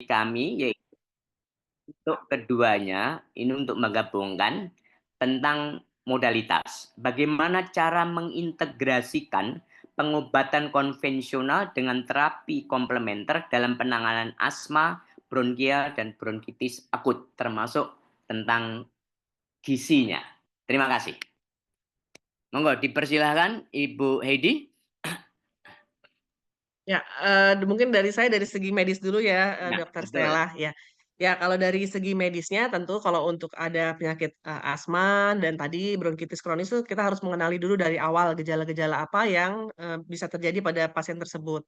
kami, yaitu untuk keduanya, ini untuk menggabungkan tentang modalitas. Bagaimana cara mengintegrasikan pengobatan konvensional dengan terapi komplementer dalam penanganan asma, bronkial, dan bronkitis akut, termasuk tentang gizinya. Terima kasih. Monggo dipersilahkan Ibu Heidi. Ya, mungkin dari saya dari segi medis dulu ya, Ya, Dokter betul. Stella, ya. Ya, kalau dari segi medisnya tentu kalau untuk ada penyakit, asma dan tadi bronkitis kronis itu kita harus mengenali dulu dari awal gejala-gejala apa yang, bisa terjadi pada pasien tersebut.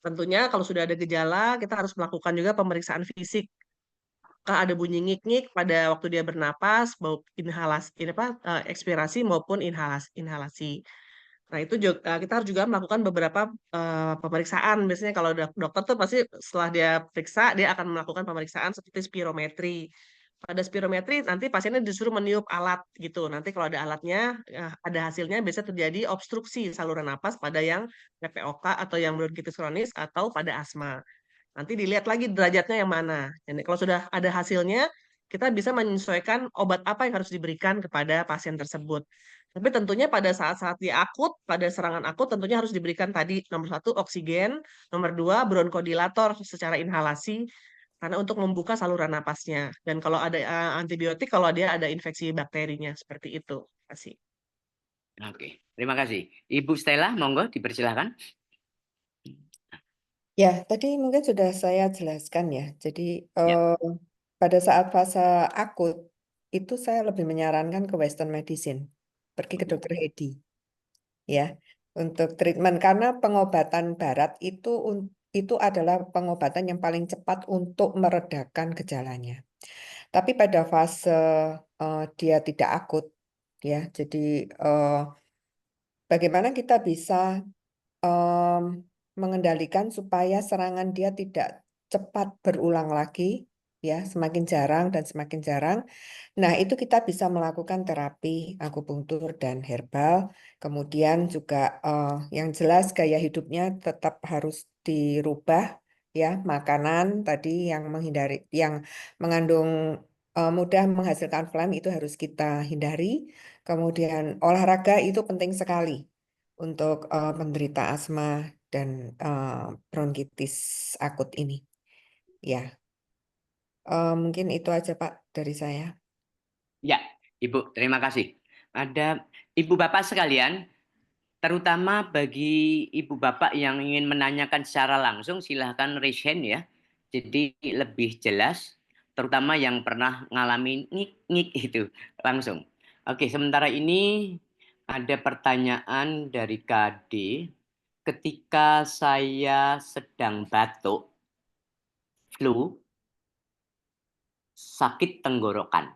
Tentunya kalau sudah ada gejala, kita harus melakukan juga pemeriksaan fisik. Apakah ada bunyi ngik-ngik pada waktu dia bernapas, bau ini apa, ekspirasi maupun inhalasi. Nah, itu kita harus juga melakukan beberapa, pemeriksaan. Biasanya kalau dokter tuh pasti setelah dia periksa, dia akan melakukan pemeriksaan seperti spirometri. Pada spirometri nanti pasiennya disuruh meniup alat gitu. Nanti kalau ada alatnya, ada hasilnya biasanya terjadi obstruksi saluran napas pada yang PPOK atau yang bronkitis kronis atau pada asma. Nanti dilihat lagi derajatnya yang mana. Dan kalau sudah ada hasilnya, kita bisa menyesuaikan obat apa yang harus diberikan kepada pasien tersebut. Tapi tentunya pada saat-saat dia akut, pada serangan akut tentunya harus diberikan tadi nomor satu oksigen, nomor dua bronkodilator secara inhalasi, karena untuk membuka saluran napasnya. Dan kalau ada antibiotik kalau dia ada infeksi bakterinya, seperti itu. Terima kasih. Oke, terima kasih. Ibu Stella, monggo dipersilahkan. Ya, tadi mungkin sudah saya jelaskan ya. Jadi Ya. pada saat fase akut itu saya lebih menyarankan ke Western Medicine, pergi ke dokter Hedi, ya, untuk treatment karena pengobatan Barat itu adalah pengobatan yang paling cepat untuk meredakan gejalanya. Tapi pada fase dia tidak akut, ya, jadi eh, bagaimana kita bisa em, mengendalikan supaya serangan dia tidak cepat berulang lagi, ya, semakin jarang dan semakin jarang. Nah, itu kita bisa melakukan terapi akupunktur dan herbal. Kemudian juga yang jelas gaya hidupnya tetap harus dirubah, ya, makanan tadi yang yang mengandung mudah menghasilkan flem itu harus kita hindari. Kemudian olahraga itu penting sekali untuk penderita asma dan bronkitis akut ini. Ya, mungkin itu aja Pak dari saya. Ya, Ibu, terima kasih. Ada Ibu Bapak sekalian, terutama bagi Ibu Bapak yang ingin menanyakan secara langsung, silahkan raise hand ya. Jadi lebih jelas, terutama yang pernah ngalamin ngik-ngik itu langsung. Oke, sementara ini ada pertanyaan dari KD. Ketika saya sedang batuk, flu, sakit tenggorokan,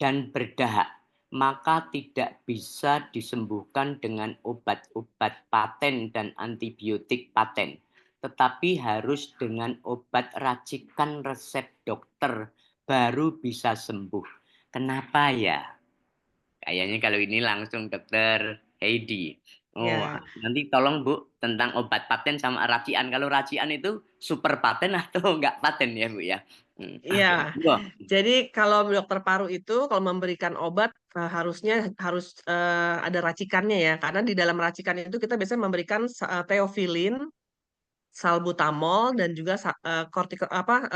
dan berdahak, maka tidak bisa disembuhkan dengan obat-obat paten dan antibiotik paten, tetapi harus dengan obat racikan resep dokter baru bisa sembuh. Kenapa ya? Kayaknya kalau ini langsung dokter Heidi. Oh, Ya. nanti tolong Bu tentang obat paten sama racian. Kalau racian itu super paten atau enggak paten ya Bu ya? Iya, Monggo. jadi kalau dokter paru itu kalau memberikan obat, harusnya harus, ada racikannya ya, karena di dalam racikan itu kita biasanya memberikan teofilin, salbutamol, dan juga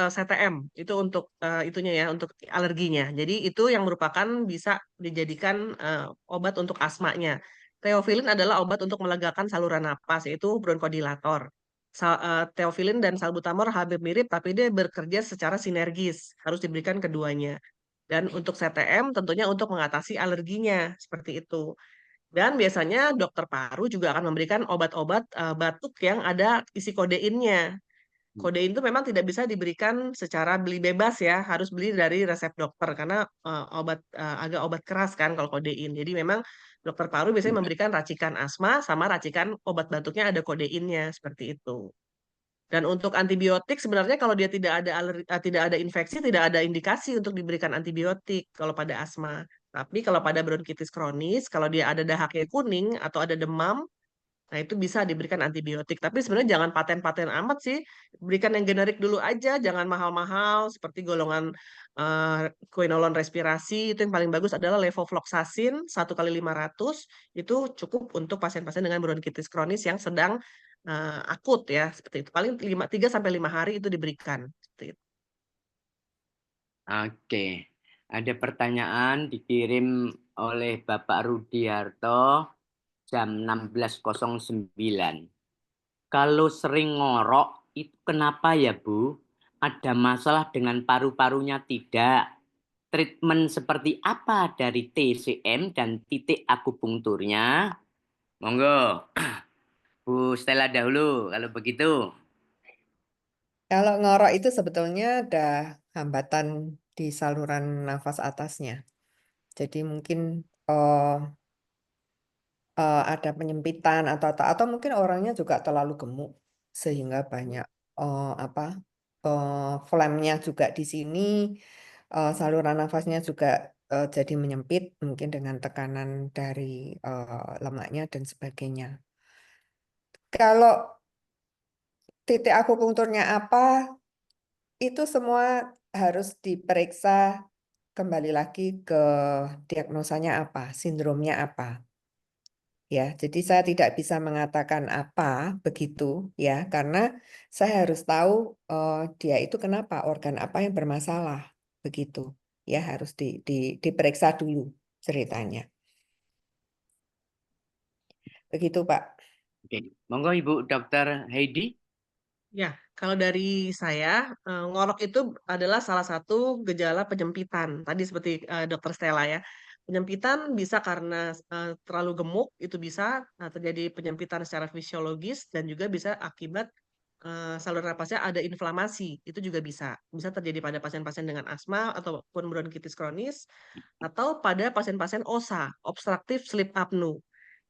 CTM, itu untuk, itunya ya, untuk alerginya. Jadi itu yang merupakan bisa dijadikan, obat untuk asmanya. Teofilin adalah obat untuk melegakan saluran napas, yaitu bronkodilator. Teofilin dan salbutamol hampir mirip, tapi dia bekerja secara sinergis, harus diberikan keduanya. Dan untuk CTM tentunya untuk mengatasi alerginya, seperti itu. Dan biasanya dokter paru juga akan memberikan obat-obat, batuk yang ada isi kodeinnya. Kodein itu memang tidak bisa diberikan secara beli bebas ya, harus beli dari resep dokter karena, agak obat keras kan kalau kodein. Jadi memang dokter paru biasanya memberikan racikan asma sama racikan obat batuknya ada kodeinnya, seperti itu. Dan untuk antibiotik sebenarnya kalau dia tidak ada infeksi, tidak ada indikasi untuk diberikan antibiotik kalau pada asma. Tapi kalau pada bronkitis kronis, kalau dia ada dahaknya kuning atau ada demam, Nah, itu bisa diberikan antibiotik. Tapi sebenarnya jangan paten-paten amat sih. Berikan yang generik dulu aja, jangan mahal-mahal seperti golongan quinolone respirasi. Itu yang paling bagus adalah levofloxacin 1 kali 500. Itu cukup untuk pasien-pasien dengan bronkitis kronis yang sedang akut ya, seperti itu. Paling 3 sampai 5 hari itu diberikan. Seperti itu. Oke, ada pertanyaan dikirim oleh Bapak Rudiarto jam 16.09. Kalau sering ngorok, itu kenapa ya, Bu? Ada masalah dengan paru-parunya tidak? Treatment seperti apa dari TCM dan titik akupunkturnya? Monggo, Bu Stella dahulu kalau begitu. Kalau ngorok itu sebetulnya ada hambatan di saluran nafas atasnya. Jadi mungkin eh, ada penyempitan atau mungkin orangnya juga terlalu gemuk sehingga banyak apa phlegmnya juga di sini, saluran nafasnya juga jadi menyempit mungkin dengan tekanan dari lemaknya dan sebagainya. Kalau titik akupunkturnya apa, itu semua harus diperiksa kembali lagi ke diagnosanya apa, sindromnya apa. Ya, jadi saya tidak bisa mengatakan apa begitu ya, karena saya harus tahu dia itu kenapa, organ apa yang bermasalah begitu. Ya, harus diperiksa dulu ceritanya. Begitu, Pak. Oke, monggo Ibu Dokter Heidi. Ya, kalau dari saya, ngorok itu adalah salah satu gejala penyempitan. Tadi seperti Dokter Stella ya. Penyempitan bisa karena terlalu gemuk, itu bisa terjadi penyempitan secara fisiologis dan juga bisa akibat saluran napasnya ada inflamasi. Itu juga bisa. Bisa terjadi pada pasien-pasien dengan asma ataupun bronkitis kronis atau pada pasien-pasien OSA, obstructive sleep apnea.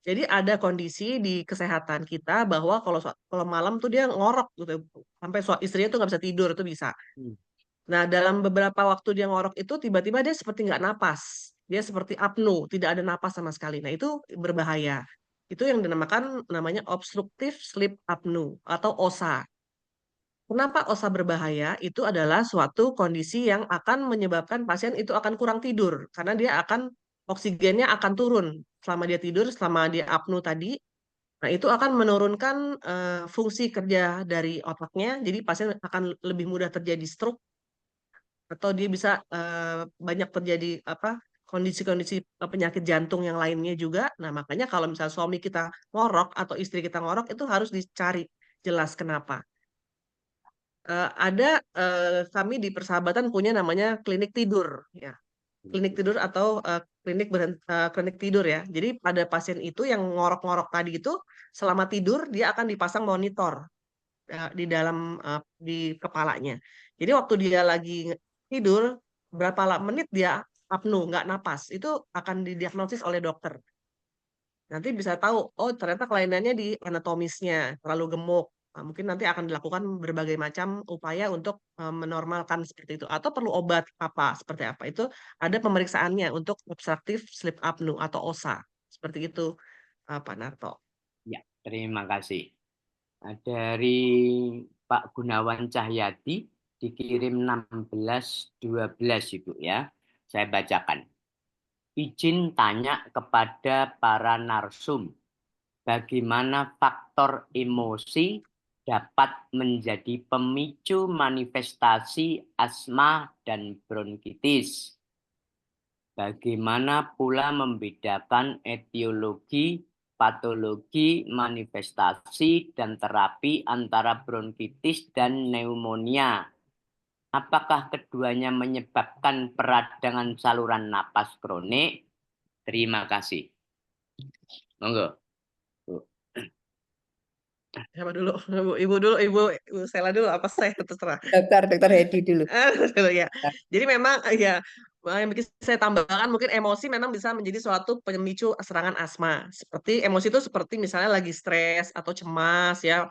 Jadi ada kondisi di kesehatan kita bahwa kalau malam tuh dia ngorok gitu, sampai istrinya tuh nggak bisa tidur itu bisa. Nah, dalam beberapa waktu dia ngorok itu tiba-tiba dia seperti nggak napas, dia seperti apnu, tidak ada napas sama sekali. Nah, itu berbahaya. Itu yang dinamakan namanya obstructive sleep apnea atau OSA. Kenapa OSA berbahaya? Itu adalah suatu kondisi yang akan menyebabkan pasien itu akan kurang tidur karena dia akan oksigennya akan turun selama dia tidur, selama dia apnu tadi. Nah, itu akan menurunkan fungsi kerja dari otaknya, jadi pasien akan lebih mudah terjadi stroke atau dia bisa banyak terjadi apa kondisi-kondisi penyakit jantung yang lainnya juga. Nah, makanya kalau misalnya suami kita ngorok atau istri kita ngorok itu harus dicari jelas kenapa. Ada kami di persahabatan punya namanya klinik tidur, ya. Klinik tidur atau klinik tidur ya. Jadi pada pasien itu yang ngorok-ngorok tadi itu selama tidur dia akan dipasang monitor di dalam di kepalanya. Jadi waktu dia lagi tidur berapa menit dia apnu nggak napas itu akan didiagnosis oleh dokter. Nanti bisa tahu oh ternyata kelainannya di anatomisnya terlalu gemuk. Nah, mungkin nanti akan dilakukan berbagai macam upaya untuk menormalkan seperti itu atau perlu obat apa seperti apa itu ada pemeriksaannya untuk obstructive sleep apnea atau OSA seperti itu Pak Narto. Ya, terima kasih. Dari Pak Gunawan Cahyadi dikirim 16.12 Ibu ya. Saya bacakan. Izin tanya kepada para narsum, bagaimana faktor emosi dapat menjadi pemicu manifestasi asma dan bronkitis? Bagaimana pula membedakan etiologi, patologi, manifestasi, dan terapi antara bronkitis dan pneumonia? Apakah keduanya menyebabkan peradangan saluran napas kronik? Terima kasih. Monggo. Bu. Siapa dulu? Ibu dulu, Ibu Stella dulu apa saya terserah. Dokter Hedi dulu. Ya. Jadi memang ya yang bikin saya tambahkan mungkin emosi memang bisa menjadi suatu pemicu serangan asma. Seperti emosi itu seperti misalnya lagi stres atau cemas ya,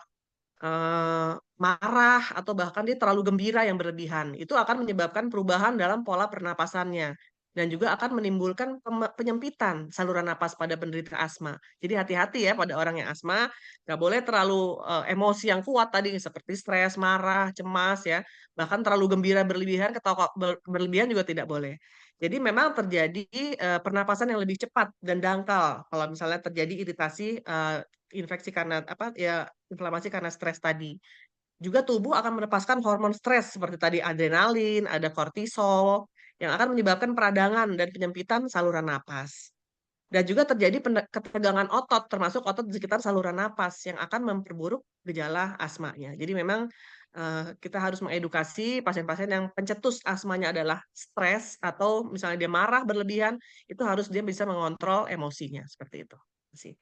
marah atau bahkan dia terlalu gembira yang berlebihan. Itu akan menyebabkan perubahan dalam pola pernapasannya. dan juga akan menimbulkan penyempitan saluran napas pada penderita asma. Jadi hati-hati ya pada orang yang asma, nggak boleh terlalu emosi yang kuat tadi seperti stres, marah, cemas ya, bahkan terlalu gembira berlebihan, ketawa berlebihan juga tidak boleh. Jadi memang terjadi pernapasan yang lebih cepat dan dangkal kalau misalnya terjadi iritasi infeksi karena apa ya inflamasi karena stres tadi. Juga tubuh akan melepaskan hormon stres seperti tadi adrenalin, ada kortisol yang akan menyebabkan peradangan dan penyempitan saluran napas. Dan juga terjadi ketegangan otot, termasuk otot di sekitar saluran napas yang akan memperburuk gejala asmanya. Jadi memang kita harus mengedukasi pasien-pasien yang pencetus asmanya adalah stres atau misalnya dia marah berlebihan, itu harus dia bisa mengontrol emosinya seperti itu. Terima kasih.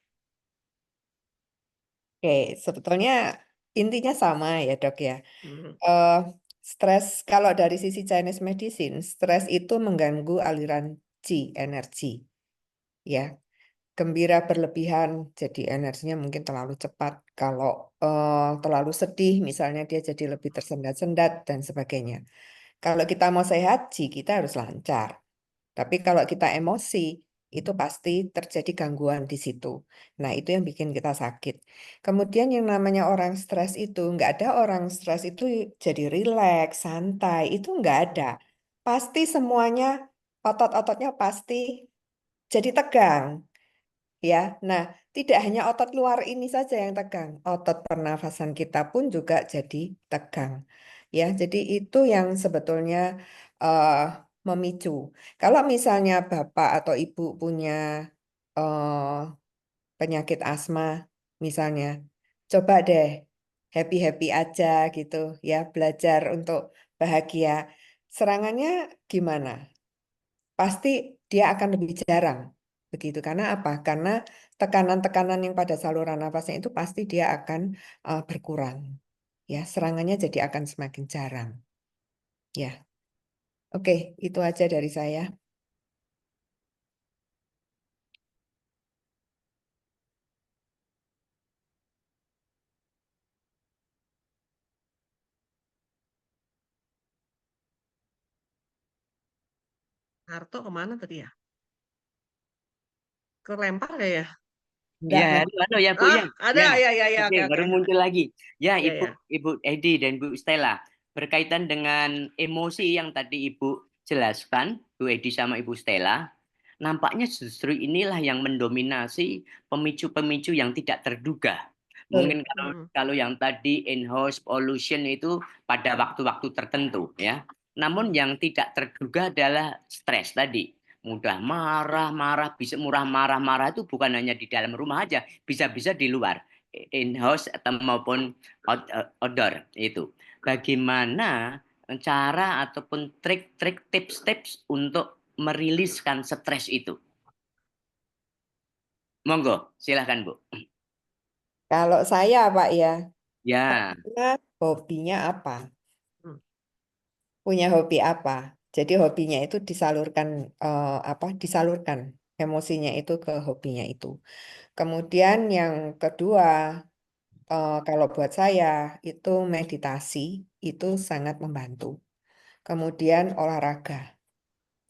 Oke, sebetulnya intinya sama ya dok ya. Mhm. Eh, Stres, kalau dari sisi Chinese medicine, stres itu mengganggu aliran qi, energi. Ya, gembira berlebihan, jadi energinya mungkin terlalu cepat. Kalau terlalu sedih, misalnya dia jadi lebih tersendat-sendat dan sebagainya. Kalau kita mau sehat, qi kita harus lancar. Tapi kalau kita emosi, itu pasti terjadi gangguan di situ. Nah, itu yang bikin kita sakit. Kemudian yang namanya orang stres itu, nggak ada orang stres itu jadi rileks, santai. Itu nggak ada. Pasti semuanya, otot-ototnya pasti jadi tegang. Ya, nah tidak hanya otot luar ini saja yang tegang, otot pernafasan kita pun juga jadi tegang. Ya, jadi itu yang sebetulnya eh, memicu. Kalau misalnya bapak atau ibu punya eh, penyakit asma, misalnya, coba deh happy-happy aja gitu, ya belajar untuk bahagia. Serangannya gimana? Pasti dia akan lebih jarang. Begitu. Karena apa? Karena tekanan-tekanan yang pada saluran nafasnya itu pasti dia akan berkurang. Ya, serangannya jadi akan semakin jarang. Ya, oke, itu aja dari saya. Harto kemana tadi ya? Kelempar nggak ya? Enggak, Ya, Mas. halo ya Bu Ah, ya. ada Ya, ya, oke, oke oke. baru muncul lagi. Ya, Ya Ibu ya. Ibu Edi dan Bu Stella berkaitan dengan emosi yang tadi Ibu jelaskan, Bu Edi sama Ibu Stella, nampaknya justru inilah yang mendominasi pemicu-pemicu yang tidak terduga. Mungkin Betul. kalau Mhm. kalau yang tadi in-house pollution itu pada waktu-waktu tertentu ya. Namun yang tidak terduga adalah stres tadi. Mudah marah-marah, bisa murah marah-marah itu bukan hanya di dalam rumah aja, bisa-bisa di luar, in-house atau maupun outdoor itu. Bagaimana cara ataupun trik-trik, tips-tips untuk meriliskan stres itu? Monggo, silahkan Bu. Kalau saya, Pak ya, Ya, pertama hobinya apa? Hmm. Punya hobi apa? Jadi hobinya itu disalurkan apa? Disalurkan emosinya itu ke hobinya itu. Kemudian yang kedua, kalau buat saya itu meditasi itu sangat membantu. Kemudian olahraga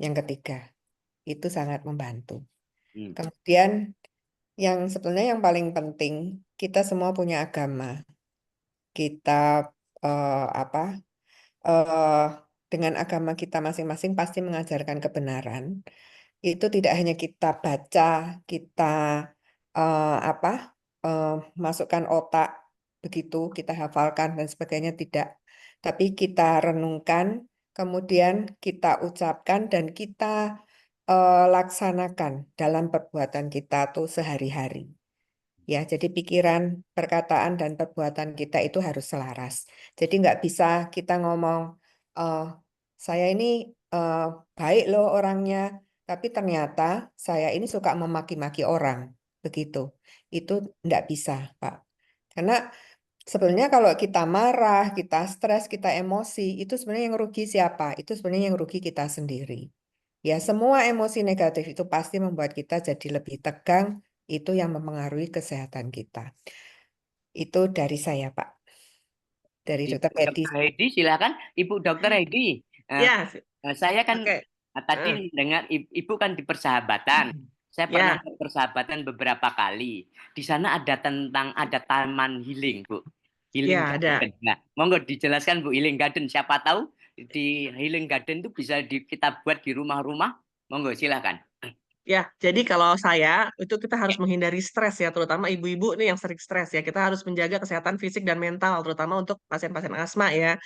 yang ketiga itu sangat membantu. hmm, Kemudian yang sebenarnya yang paling penting kita semua punya agama. Kita apa? eh, dengan agama kita masing-masing pasti mengajarkan kebenaran. Itu tidak hanya kita baca, kita apa eh, masukkan otak begitu, kita hafalkan dan sebagainya tidak, tapi kita renungkan, kemudian kita ucapkan dan kita laksanakan dalam perbuatan kita tuh sehari-hari. Ya, jadi pikiran, perkataan, dan perbuatan kita itu harus selaras. Jadi nggak bisa kita ngomong, eh saya ini eh, baik loh orangnya, tapi ternyata saya ini suka memaki-maki orang. Begitu. Itu nggak bisa, Pak. Karena sebenarnya kalau kita marah, kita stres, kita emosi, itu sebenarnya yang rugi siapa? Itu sebenarnya yang rugi kita sendiri. Ya, semua emosi negatif itu pasti membuat kita jadi lebih tegang, itu yang mempengaruhi kesehatan kita. Itu dari saya, Pak. Dari Ibu Dokter Edi. Dr. Heidi, silakan. Ibu Dr. Heidi, eh, Ya, saya kan oke. Nah, tadi Heeh. mendengar Ibu kan di persahabatan. Saya pernah Ya, ke persahabatan beberapa kali. Di sana ada taman healing, Bu. Healing ya ada. Garden. Nah, monggo dijelaskan Bu, Healing Garden. Siapa tahu di Healing Garden itu bisa kita buat di rumah-rumah. Monggo silahkan. Ya, jadi kalau saya itu kita harus menghindari stres ya, terutama ibu-ibu nih yang sering stres ya. Kita harus menjaga kesehatan fisik dan mental, terutama untuk pasien-pasien asma ya.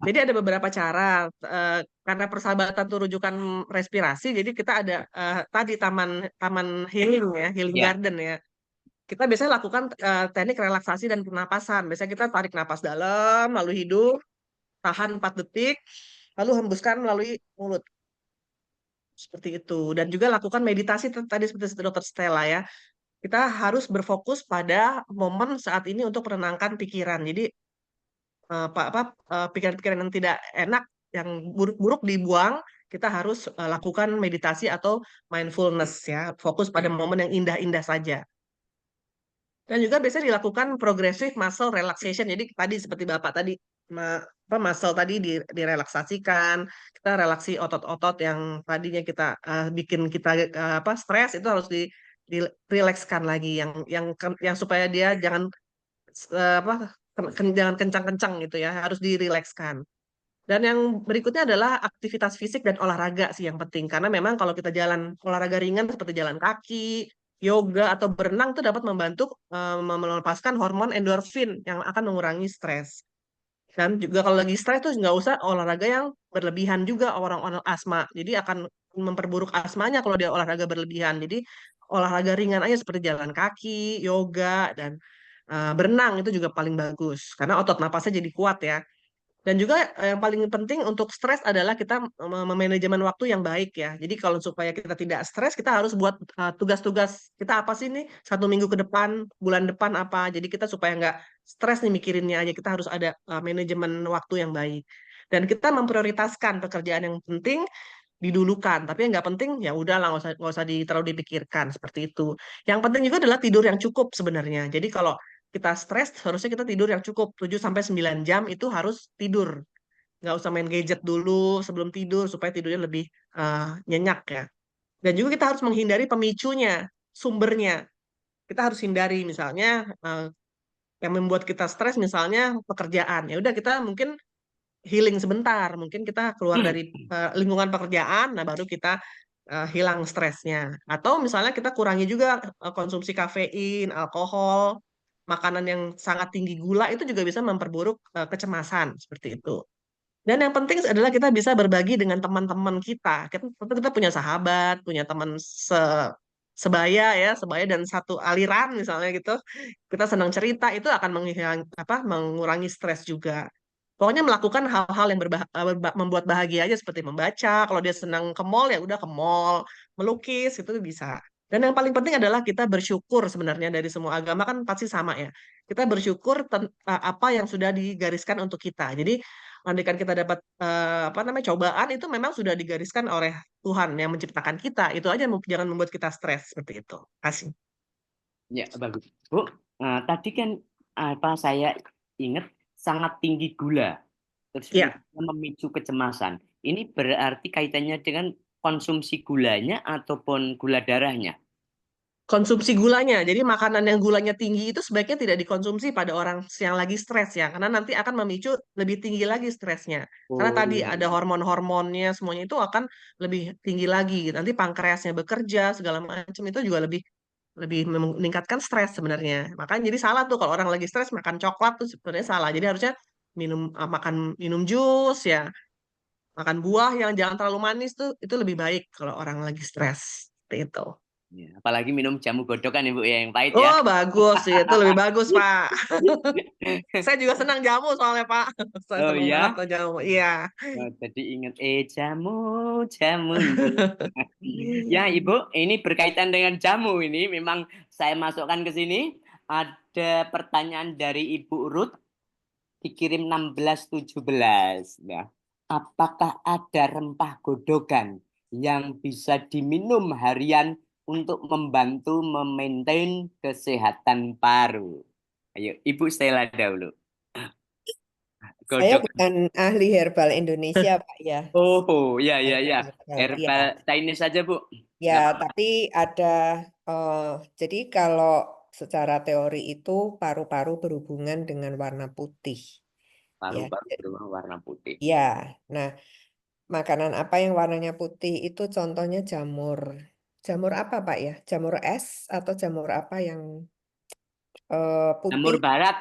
Jadi ada beberapa cara karena persahabatan itu rujukan respirasi, jadi kita ada tadi taman taman healing ya, healing Ya. garden ya. Kita biasanya lakukan teknik relaksasi dan pernapasan. Biasanya kita tarik napas dalam, lalu hidup, tahan 4 detik, lalu hembuskan melalui mulut. Seperti itu. Dan juga lakukan meditasi tadi seperti Dokter Stella ya. Kita harus berfokus pada momen saat ini untuk menenangkan pikiran. Jadi pikiran-pikiran yang tidak enak, yang buruk-buruk dibuang, kita harus lakukan meditasi atau mindfulness ya, fokus pada momen yang indah-indah saja. Dan juga biasanya dilakukan progressive muscle relaxation. Jadi tadi seperti Bapak tadi, muscle tadi direlaksasikan, kita relaksi otot-otot yang tadinya kita bikin kita stres itu harus dirilekskan lagi yang supaya dia jangan apa jangan kencang-kencang gitu ya, harus dirilekskan. Dan yang berikutnya adalah aktivitas fisik dan olahraga sih yang penting. Karena memang kalau kita jalan olahraga ringan seperti jalan kaki, yoga, atau berenang itu dapat membantu melepaskan hormon endorfin yang akan mengurangi stres. Dan juga kalau lagi stres tuh nggak usah olahraga yang berlebihan juga orang-orang asma. Jadi akan memperburuk asmanya kalau dia olahraga berlebihan. Jadi olahraga ringan aja seperti jalan kaki, yoga, dan berenang itu juga paling bagus. Karena otot napasnya jadi kuat ya. Dan juga yang paling penting untuk stres adalah kita memanajemen waktu yang baik ya. Jadi kalau supaya kita tidak stres, kita harus buat tugas-tugas kita apa sih nih 1 minggu ke depan, bulan depan apa. Jadi kita supaya nggak stres nih mikirinnya aja, kita harus ada manajemen waktu yang baik. Dan kita memprioritaskan pekerjaan yang penting didulukan, tapi yang nggak penting ya udahlah nggak usah terlalu dipikirkan seperti itu. Yang penting juga adalah tidur yang cukup sebenarnya. Jadi kalau kita stres, harusnya kita tidur yang cukup 7 sampai 9 jam itu harus tidur. Nggak usah main gadget dulu sebelum tidur supaya tidurnya lebih nyenyak ya. Dan juga kita harus menghindari pemicunya, sumbernya. Kita harus hindari misalnya yang membuat kita stres misalnya pekerjaan. Ya udah kita mungkin healing sebentar, mungkin kita keluar dari lingkungan pekerjaan, nah baru kita hilang stresnya. Atau misalnya kita kurangi juga konsumsi kafein, alkohol, makanan yang sangat tinggi gula itu juga bisa memperburuk kecemasan seperti itu. Dan yang penting adalah kita bisa berbagi dengan teman-teman kita. Kita punya sahabat, punya teman sebaya ya, sebaya dan satu aliran misalnya gitu. Kita senang cerita itu akan mengurangi stres juga. Pokoknya melakukan hal-hal yang membuat bahagia aja seperti membaca. Kalau dia senang ke mall ya udah ke mall, melukis itu bisa. Dan yang paling penting adalah kita bersyukur sebenarnya dari semua agama kan pasti sama ya. Kita bersyukur apa yang sudah digariskan untuk kita. Jadi andaikan kita dapat cobaan itu memang sudah digariskan oleh Tuhan yang menciptakan kita. Itu aja jangan membuat kita stres seperti itu. Kasih. Ya, bagus. Bu, tadi kan saya ingat sangat tinggi gula. Terus Ya, memicu kecemasan. Ini berarti kaitannya dengan konsumsi gulanya ataupun gula darahnya. konsumsi gulanya. Jadi makanan yang gulanya tinggi itu sebaiknya tidak dikonsumsi pada orang yang lagi stres ya, karena nanti akan memicu lebih tinggi lagi stresnya. Karena tadi ada Oh, hormon-hormonnya semuanya itu akan lebih tinggi lagi. Nanti pankreasnya bekerja segala macam itu juga lebih lebih meningkatkan stres sebenarnya. Makanya jadi salah tuh kalau orang lagi stres makan coklat tuh sebenarnya salah. Jadi harusnya minum jus ya, makan buah yang jangan terlalu manis tuh itu lebih baik kalau orang lagi stres. Seperti itu. ya. Apalagi minum jamu godokan Ibu ya, yang pahit ya. Oh, bagus sih. Itu lebih bagus, Pak. Saya juga senang jamu soalnya, Pak. Saya Oh senang banget ya. tuh jamu. Iya. Oh, jadi ingat jamu jamu. Ya Ibu, ini berkaitan dengan jamu ini memang saya masukkan ke sini. Ada pertanyaan dari Ibu Ruth dikirim 1617. Ya. Apakah ada rempah godokan yang bisa diminum harian untuk membantu memaintain kesehatan paru? Ayo, Ibu Stella dahulu. Saya Godok. bukan ahli herbal Indonesia, Pak ya. Oh, ya, Bukan ya, ya. herbal, ya. Herbal Chinese saja, Bu. Ya, Nggak apa-apa. tapi ada, jadi kalau secara teori itu paru-paru berhubungan dengan warna putih. Ya, Paru-paru berwarna warna putih. ya. Nah, makanan apa yang warnanya putih itu contohnya jamur. Jamur apa, Pak ya? Jamur es atau jamur apa yang Jamur putih? barat.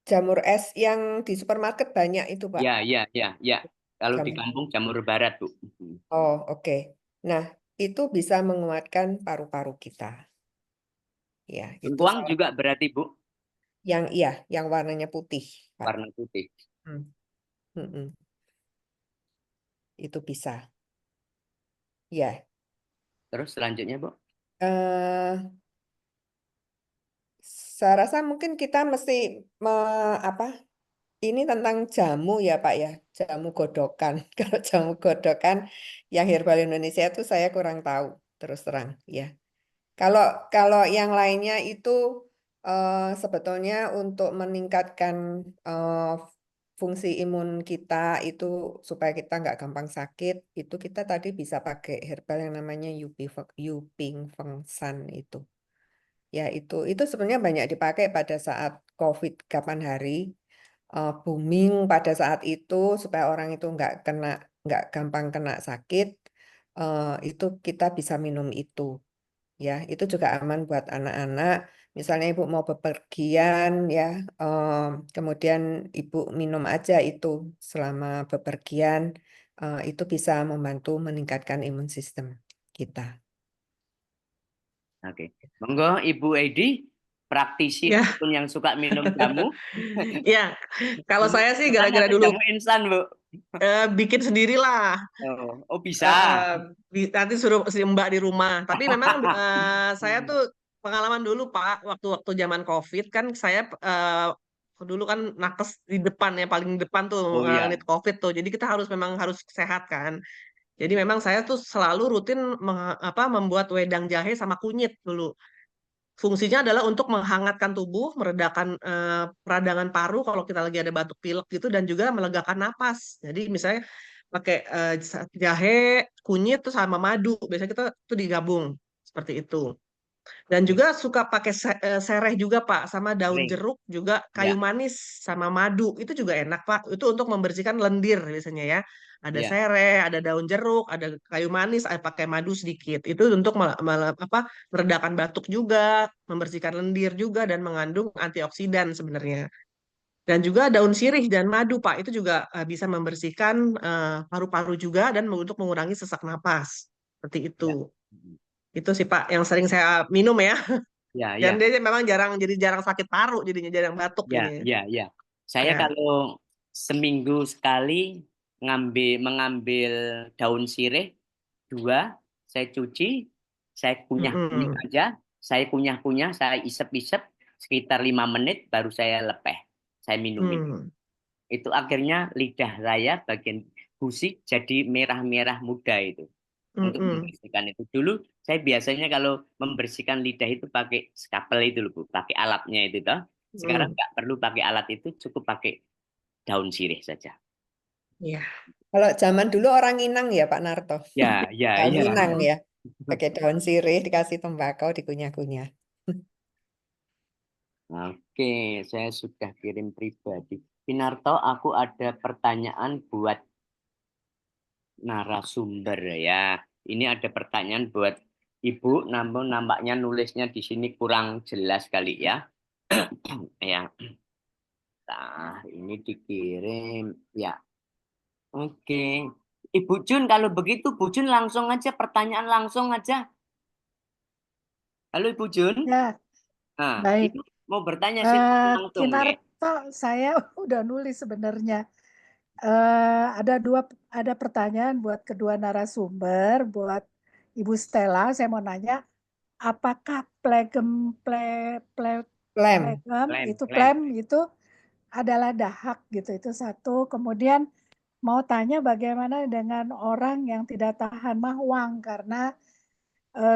Jamur es yang di supermarket banyak itu, Pak. Ya, ya, ya, ya. Kalau di Jamur. kampung jamur barat, Bu. Oh, oke. Nah, itu bisa menguatkan paru-paru kita. Ya, itu Lengkuang juga berarti, Bu, yang iya, yang warnanya putih, Pak. warna putih. Hmm. Mm-mm. Itu bisa. Ya. Terus selanjutnya, Bu. eh saya rasa mungkin kita mesti apa? Ini tentang jamu ya, Pak ya. Jamu godokan. Kalau jamu godokan yang herbal Indonesia itu saya kurang tahu, terus terang, ya. Kalau kalau yang lainnya itu sebetulnya untuk meningkatkan eh, fungsi imun kita itu supaya kita nggak gampang sakit, itu kita tadi bisa pakai herbal yang namanya Yuping Fengsan itu. Ya itu sebenarnya banyak dipakai pada saat COVID kapan hari booming pada saat itu supaya orang itu nggak gampang kena sakit. Itu kita bisa minum itu. Ya, itu juga aman buat anak-anak. Misalnya ibu mau bepergian ya, kemudian ibu minum aja itu selama bepergian, itu bisa membantu meningkatkan imun sistem kita. Oke. Monggo Ibu Edi, praktisi Ya, ataupun yang suka minum jamu. ya. Kalau Ini saya sih bertanya gara-gara ke dulu jamu instan, Bu. bikin sendirilah. Oh, bisa. Nanti suruh si Mbak di rumah. Tapi memang saya tuh pengalaman dulu Pak, waktu-waktu zaman COVID kan saya dulu kan nakes di depan ya, paling depan tuh Oh ya. unit COVID tuh. Jadi kita memang harus sehat kan. Jadi memang saya tuh selalu rutin membuat wedang jahe sama kunyit dulu. Fungsinya adalah untuk menghangatkan tubuh, meredakan peradangan paru kalau kita lagi ada batuk pilek gitu, dan juga melegakan napas. Jadi misalnya pakai jahe, kunyit, terus sama madu. Biasanya kita tuh digabung seperti itu. Dan juga suka pakai sereh juga Pak, sama daun Sering. jeruk, juga kayu Ya, manis sama madu. Itu juga enak Pak. Itu untuk membersihkan lendir biasanya ya. Ada ya. sereh, ada daun jeruk, ada kayu manis, ada pakai madu sedikit. Itu untuk meredakan batuk juga, membersihkan lendir juga, dan mengandung antioksidan sebenarnya. Dan juga daun sirih dan madu Pak, itu juga bisa membersihkan paru-paru juga dan untuk mengurangi sesak napas. Seperti Ya. itu. Itu sih Pak yang sering saya minum ya. Ya, Dan ya. dia memang jarang sakit paru jadinya, jarang batuk Ya, jadinya. ya, ya. Saya Ya. kalau seminggu sekali mengambil daun sirih dua, saya cuci, saya kunyah-kunyah Mm-mm. aja, saya kunyah-kunyah, saya isep-isep sekitar 5 menit, baru saya lepeh, saya minumin. Hmm. Itu akhirnya lidah saya bagian gusi jadi merah-merah muda itu. Untuk Mm-mm. membersihkan itu. Dulu saya biasanya kalau membersihkan lidah itu pakai skapel itu loh, Bu, pakai alatnya itu toh. Sekarang Mm. nggak perlu pakai alat itu, cukup pakai daun sirih saja. Ya. Kalau zaman dulu orang Minang ya Pak Narto. Ya, ya, Tahu ya. Minang ya. Pakai daun sirih dikasih tembakau dikunyah-kunyah. Oke, saya sudah kirim pribadi. Pinarto, aku ada pertanyaan buat narasumber ya. Ini ada pertanyaan buat Ibu, namun nampaknya nulisnya di sini kurang jelas kali ya. Ya, nah ini dikirim. Ya, oke. Ibu Jun, kalau begitu Bu Jun langsung aja, pertanyaan langsung aja. Halo Ibu Jun. Ya, Nah, baik. itu mau bertanya silakan langsung ya. Kinarto, saya udah nulis sebenarnya. Ada pertanyaan buat kedua narasumber, buat Ibu Stella. Saya mau nanya, apakah Lem. Klaim. phlegm itu adalah dahak gitu? Itu satu. Kemudian mau tanya bagaimana dengan orang yang tidak tahan mahwang, karena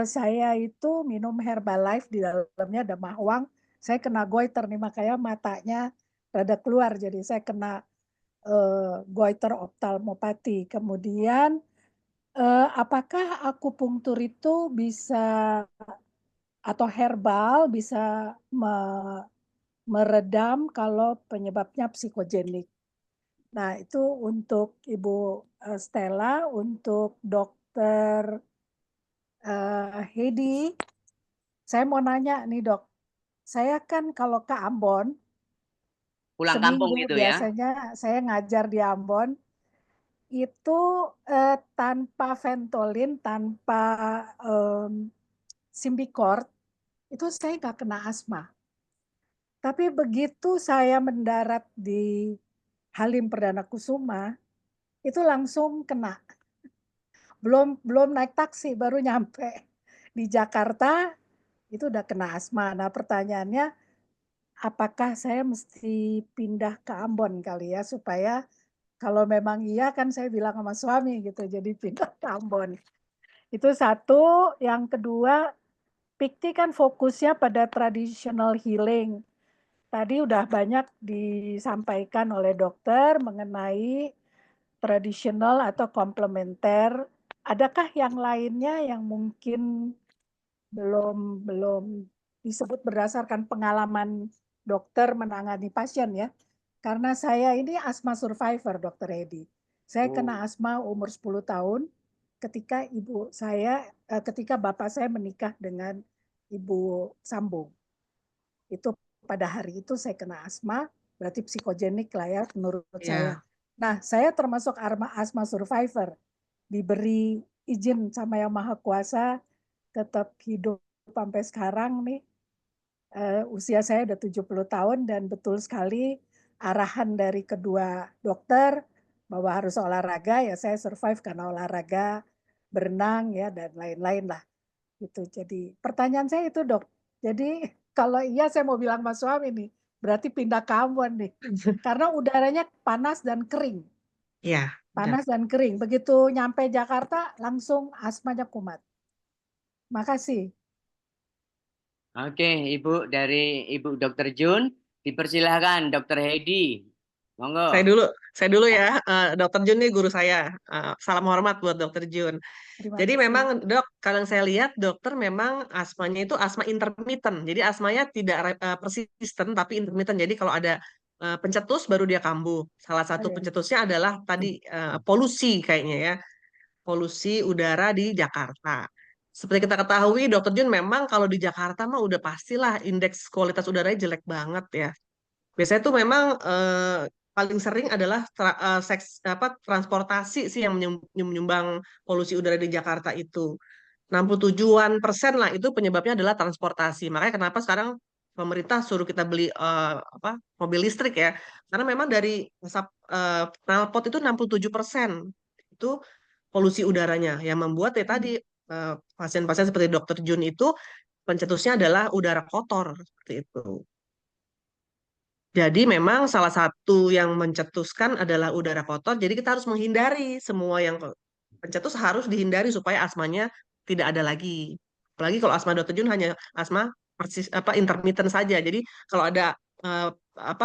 saya itu minum Herbalife, di dalamnya ada mahwang, saya kena goiter nih, makanya matanya rada keluar, jadi saya kena goiter oftalmopati. Kemudian apakah akupunktur itu bisa atau herbal bisa meredam kalau penyebabnya psikogenik? Nah, itu untuk Ibu Stella, untuk Dokter Hedi, saya mau nanya nih dok, saya kan kalau ke Ambon, Pulang kampung seminggu gitu ya. biasanya saya ngajar di Ambon, itu tanpa Ventolin, tanpa Symbicort, itu saya nggak kena asma. Tapi begitu saya mendarat di Halim Perdana Kusuma, itu langsung kena. Belum naik taksi, baru nyampe di Jakarta, itu udah kena asma. Nah pertanyaannya, apakah saya mesti pindah ke Ambon kali ya, supaya kalau memang iya kan saya bilang sama suami gitu, jadi pindah ke Ambon. Itu satu. Yang kedua, PIKTI kan fokusnya pada traditional healing. Tadi udah banyak disampaikan oleh dokter mengenai tradisional atau komplementer. Adakah yang lainnya yang mungkin belum disebut berdasarkan pengalaman dokter menangani pasien ya? Karena saya ini asma survivor, Dokter Edi. Saya kena asma umur 10 tahun ketika ketika bapak saya menikah dengan Ibu Sambung. Itu pada hari itu saya kena asma, berarti psikogenik lah ya menurut saya. Nah, saya termasuk asma survivor. Diberi izin sama Yang Maha Kuasa tetap hidup sampai sekarang nih. Usia saya udah 70 tahun dan betul sekali arahan dari kedua dokter bahwa harus olahraga, ya saya survive karena olahraga, berenang ya dan lain-lain lah. Gitu. Jadi pertanyaan saya itu dok, jadi kalau iya saya mau bilang mas suami nih, berarti pindah ke Ambon nih, karena udaranya panas dan kering. Iya. Panas dan kering. Begitu nyampe Jakarta langsung asmanya kumat. Makasih. Oke, Ibu dari Ibu Dr. Jun, dipersilahkan Dr. Hedi. Monggo. Saya dulu ya, Dokter Jun nih guru saya. Salam hormat buat Dokter Jun. Terima Jadi kasih. memang dok, kalau yang saya lihat dokter memang asmanya itu asma intermittent. Jadi asmanya tidak persisten tapi intermittent. Jadi kalau ada pencetus baru dia kambuh. Salah satu pencetusnya adalah tadi polusi kayaknya ya. Polusi udara di Jakarta. Seperti kita ketahui, Dokter Jun memang kalau di Jakarta mah udah pastilah indeks kualitas udaranya jelek banget ya. Biasanya tuh memang paling sering adalah transportasi sih yang menyumbang polusi udara di Jakarta itu. 67% lah itu penyebabnya adalah transportasi. Makanya kenapa sekarang pemerintah suruh kita beli mobil listrik ya. Karena memang dari asap knalpot itu 67% itu polusi udaranya yang membuat ya tadi pasien-pasien seperti Dokter Jun itu pencetusnya adalah udara kotor seperti itu. Jadi memang salah satu yang mencetuskan adalah udara kotor. Jadi kita harus menghindari semua yang pencetus harus dihindari supaya asmanya tidak ada lagi. Apalagi kalau asma Dr. Jun hanya asma intermittent saja. Jadi kalau ada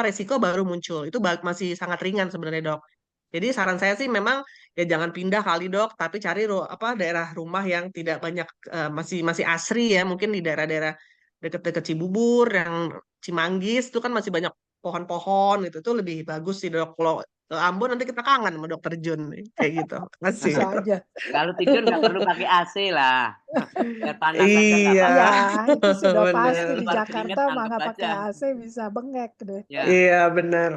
resiko baru muncul. Itu masih sangat ringan sebenarnya, Dok. Jadi saran saya sih memang ya jangan pindah kali, Dok, tapi cari daerah rumah yang tidak banyak masih asri ya, mungkin di daerah-daerah dekat-dekat Cibubur, yang Cimanggis itu kan masih banyak pohon-pohon, itu tuh lebih bagus sih, Dok. Kalau ke Ambon nanti kita kangen sama Dokter Jun kayak gitu. Masih. Bisa aja. Kalau tidur nggak perlu pakai AC lah. Biar panas aja nggak Iya. apa-apa. Ya, itu sudah Bener. pasti di Keluar Jakarta keringat, mah anggap nggak pakai aja. AC bisa bengek deh. Ya, Iya, benar.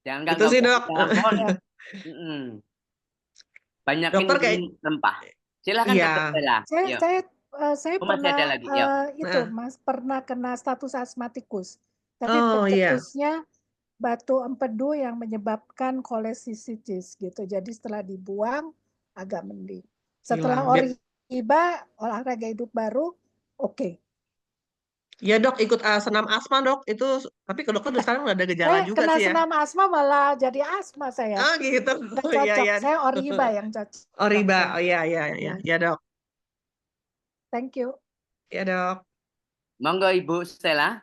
jangan Itu nggak sih, usah Dok. di Ambon. Ya. Banyakin Dokter kayak minum rempah. Silakan iya. Dokter Stella. Saya Yo. saya Oh, masih ada pernah lagi. Yo. itu Nah. Mas pernah kena status asmatikus. Tapi Oh iya. pencetusnya batu empedu yang menyebabkan kolesisitis gitu. Jadi setelah dibuang agak mending. Setelah Hilang. Oriba, olahraga hidup baru, oke. Ya, Dok, ikut senam asma, Dok. Itu tapi ke dokter sekarang udah ada gejala juga Kena sih ya. senam asma malah jadi asma saya. Oh gitu. Nggak Iya, cocok. iya. Saya Oriba yang cocok. Oriba. saya. Oh iya, iya, iya. Ya, Dok. Thank you. Ya, Dok. Monggo Ibu Stella.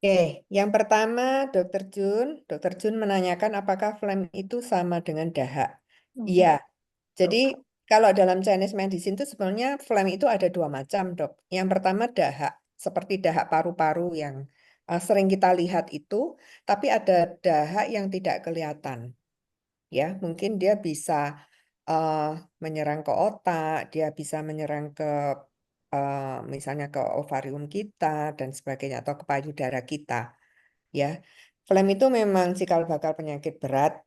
Oke, yang pertama Dokter Jun menanyakan apakah phlegm itu sama dengan dahak. Iya, jadi kalau dalam Chinese medicine itu sebenarnya phlegm itu ada dua macam, Dok. Yang pertama dahak, seperti dahak paru-paru yang sering kita lihat itu, tapi ada dahak yang tidak kelihatan. Ya, mungkin dia bisa menyerang ke otak, dia bisa menyerang ke misalnya ke ovarium kita dan sebagainya atau ke payudara kita. Ya, phlegm itu memang cikal bakal penyakit berat.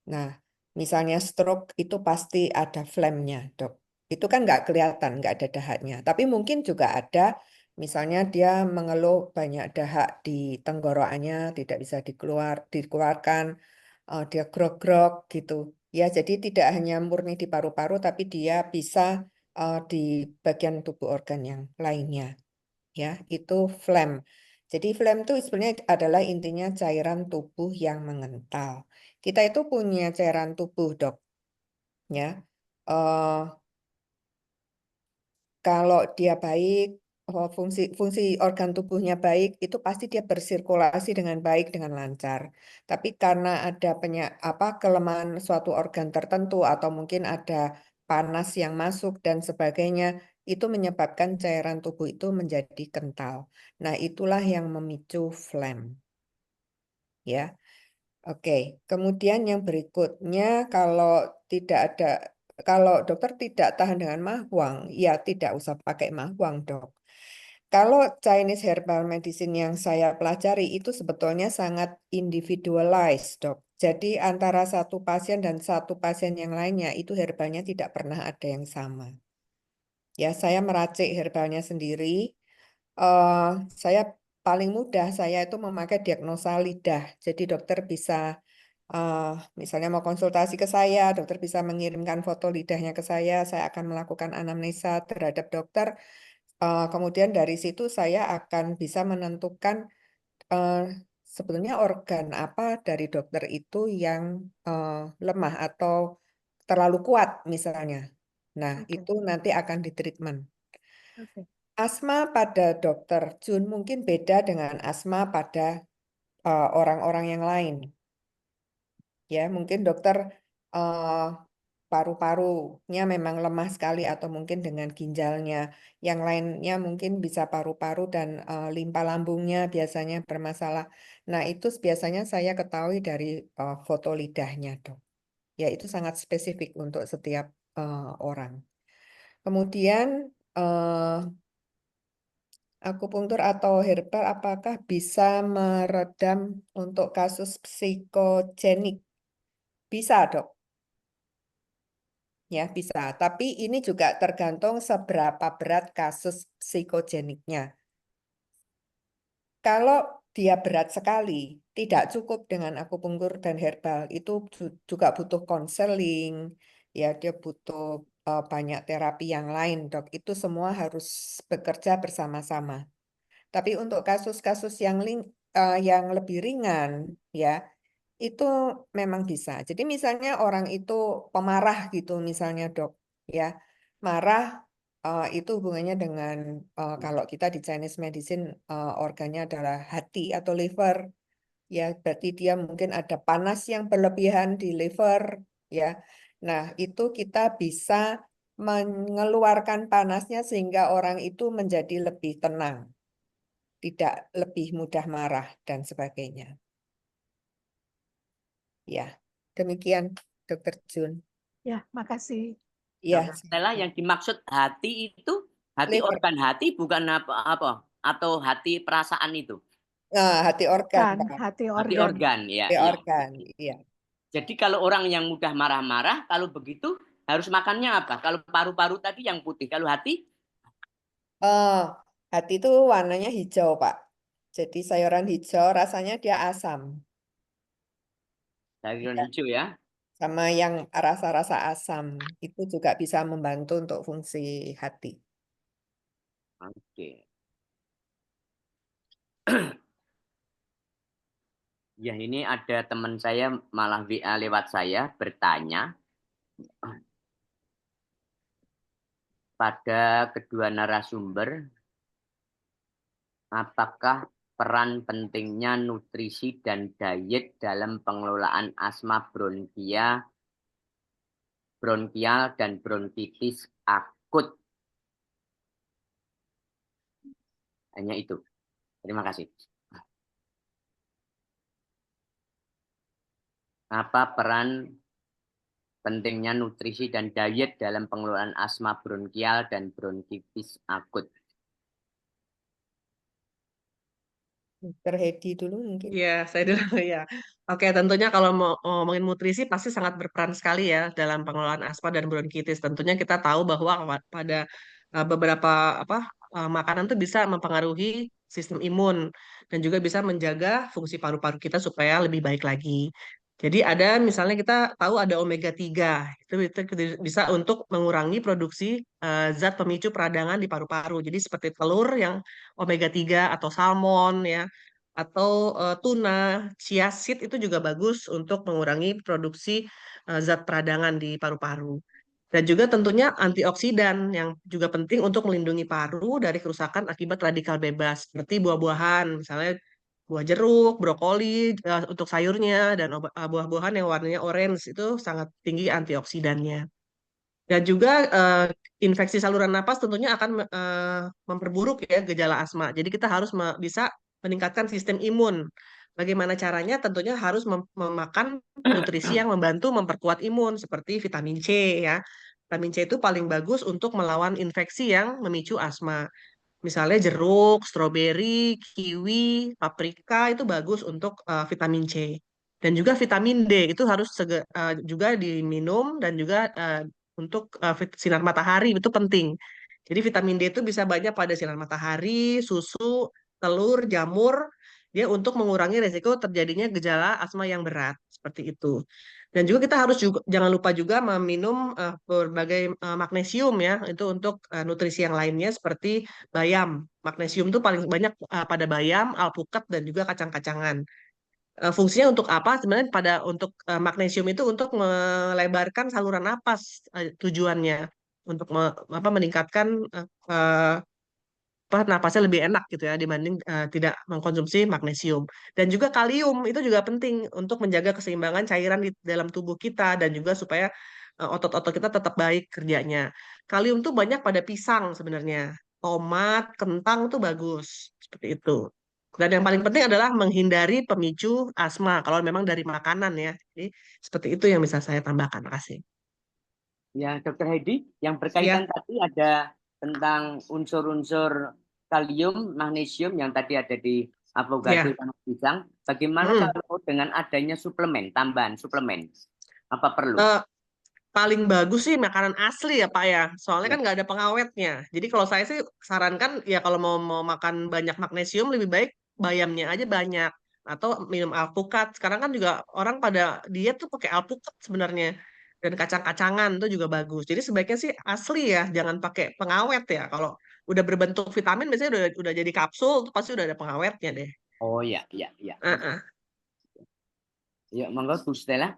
Nah, misalnya stroke itu pasti ada phlegmnya, Dok. Itu kan nggak kelihatan, nggak ada dahaknya. Tapi mungkin juga ada, misalnya dia mengeluh banyak dahak di tenggorokannya, tidak bisa dikeluarkan, dia grog-grog gitu. Ya, jadi tidak hanya murni di paru-paru, tapi dia bisa di bagian tubuh organ yang lainnya. Ya, itu phlegm. Jadi phlegm itu sebenarnya adalah intinya cairan tubuh yang mengental. Kita itu punya cairan tubuh, Dok. Ya, Eh, kalau dia baik, fungsi organ tubuhnya baik, itu pasti dia bersirkulasi dengan baik, dengan lancar. Tapi karena ada kelemahan suatu organ tertentu atau mungkin ada panas yang masuk dan sebagainya, itu menyebabkan cairan tubuh itu menjadi kental. Nah, itulah yang memicu phlegm. Ya, oke. Kemudian yang berikutnya, kalau dokter tidak tahan dengan mahwang, ya tidak usah pakai mahwang, Dok. Kalau Chinese herbal medicine yang saya pelajari itu sebetulnya sangat individualized, Dok. Jadi antara satu pasien dan satu pasien yang lainnya itu herbalnya tidak pernah ada yang sama. Ya, saya meracik herbalnya sendiri. Eh, saya paling mudah saya itu memakai diagnosa lidah. Jadi dokter bisa eh, misalnya mau konsultasi ke saya, dokter bisa mengirimkan foto lidahnya ke saya akan melakukan anamnesa terhadap dokter. Kemudian dari situ saya akan bisa menentukan eh, sebetulnya organ apa dari dokter itu yang eh, lemah atau terlalu kuat misalnya. Nah, Oke, itu nanti akan ditreatment. oke. Asma pada dokter Jun mungkin beda dengan asma pada orang-orang yang lain. Ya, mungkin dokter eh, paru-parunya memang lemah sekali atau mungkin dengan ginjalnya. Yang lainnya mungkin bisa paru-paru dan limpa lambungnya biasanya bermasalah. Nah, itu biasanya saya ketahui dari foto lidahnya, Dok. Ya, itu sangat spesifik untuk setiap orang. Kemudian akupunktur atau herbal apakah bisa meredam untuk kasus psikogenik? Bisa, Dok. Ya, bisa. Tapi ini juga tergantung seberapa berat kasus psikogeniknya. Kalau dia berat sekali, tidak cukup dengan akupunktur dan herbal. Itu juga butuh konseling, ya dia butuh banyak terapi yang lain, Dok. Itu semua harus bekerja bersama-sama. Tapi untuk kasus-kasus yang lebih ringan, ya itu memang bisa. Jadi misalnya orang itu pemarah gitu, misalnya Dok, ya marah itu hubungannya dengan kalau kita di Chinese medicine organnya adalah hati atau liver, ya berarti dia mungkin ada panas yang berlebihan di liver, ya. Nah itu kita bisa mengeluarkan panasnya sehingga orang itu menjadi lebih tenang, tidak lebih mudah marah dan sebagainya. Ya, demikian Dokter Jun. Ya, makasih. Ya, Dokter Stella, yang dimaksud hati itu hati liver. organ hati, bukan apa atau hati perasaan itu. Nah, hati organ, Bukan, Pak. hati Hati organ. organ, ya, Hati ya. organ, iya. Jadi kalau orang yang mudah marah-marah, kalau begitu harus makannya apa? Kalau paru-paru tadi yang putih, kalau hati Oh, hati itu warnanya hijau, Pak. Jadi sayuran hijau rasanya dia asam. sayuran Ya, hijau ya. sama yang rasa-rasa asam itu juga bisa membantu untuk fungsi hati. Oke. Ya, ini ada teman saya malah WA lewat saya bertanya pada kedua narasumber, apakah peran pentingnya nutrisi dan diet dalam pengelolaan asma bronkial dan bronkitis akut. Hanya itu. Terima kasih. Apa peran pentingnya nutrisi dan diet dalam pengelolaan asma bronkial dan bronkitis akut? Dr. Hedi dulu mungkin. Iya, saya dulu ya. Oke, tentunya kalau mau ngomongin nutrisi pasti sangat berperan sekali ya dalam pengelolaan asma dan bronkitis. Tentunya kita tahu bahwa pada beberapa makanan tuh bisa mempengaruhi sistem imun dan juga bisa menjaga fungsi paru-paru kita supaya lebih baik lagi. Jadi ada misalnya kita tahu ada omega 3 itu bisa untuk mengurangi produksi zat pemicu peradangan di paru-paru. Jadi seperti telur yang omega 3 atau salmon ya atau tuna, chia seed itu juga bagus untuk mengurangi produksi zat peradangan di paru-paru. Dan juga tentunya antioksidan yang juga penting untuk melindungi paru dari kerusakan akibat radikal bebas, seperti buah-buahan, misalnya buah jeruk, brokoli untuk sayurnya, dan buah-buahan yang warnanya orange itu sangat tinggi antioksidannya. Dan juga infeksi saluran napas tentunya akan memperburuk ya gejala asma. Jadi kita harus bisa meningkatkan sistem imun. Bagaimana caranya? Tentunya harus memakan nutrisi yang membantu memperkuat imun seperti vitamin C ya. Vitamin C itu paling bagus untuk melawan infeksi yang memicu asma. Misalnya jeruk, stroberi, kiwi, paprika itu bagus untuk vitamin C. Dan juga vitamin D itu harus juga diminum dan juga untuk sinar matahari itu penting. Jadi vitamin D itu bisa banyak pada sinar matahari, susu, telur, jamur, dia untuk mengurangi resiko terjadinya gejala asma yang berat seperti itu. Dan juga kita harus jangan lupa juga meminum berbagai magnesium ya, itu untuk nutrisi yang lainnya seperti bayam. Magnesium itu paling banyak pada bayam, alpukat, dan juga kacang-kacangan. Fungsinya untuk apa? Sebenarnya untuk magnesium itu untuk melebarkan saluran napas tujuannya untuk meningkatkan eh, napasnya lebih enak gitu ya dibanding tidak mengkonsumsi magnesium. Dan juga kalium itu juga penting untuk menjaga keseimbangan cairan di dalam tubuh kita dan juga supaya otot-otot kita tetap baik kerjanya. Kalium tuh banyak pada pisang sebenarnya. Tomat, kentang tuh bagus seperti itu. Dan yang paling penting adalah menghindari pemicu asma kalau memang dari makanan ya. Jadi seperti itu yang bisa saya tambahkan. Terima kasih. Ya, Dr. Hedi, yang berkaitan Ya, tadi ada tentang unsur-unsur kalium, magnesium yang tadi ada di avocado ya. sama pisang. Bagaimana Mm. kalau dengan adanya suplemen, tambahan suplemen? Apa perlu? Eh, paling bagus sih makanan asli ya Pak ya. Soalnya Ya. kan nggak ada pengawetnya. Jadi kalau saya sih sarankan ya kalau mau makan banyak magnesium lebih baik bayamnya aja banyak atau minum alpukat. Sekarang kan juga orang pada diet tuh pakai alpukat sebenarnya. Dan kacang-kacangan tuh juga bagus. Jadi sebaiknya sih asli ya, jangan pakai pengawet ya. Kalau udah berbentuk vitamin biasanya udah jadi kapsul tuh pasti udah ada pengawetnya deh. Oh ya, ya, ya. Heeh. Ya, monggo Bu Stella.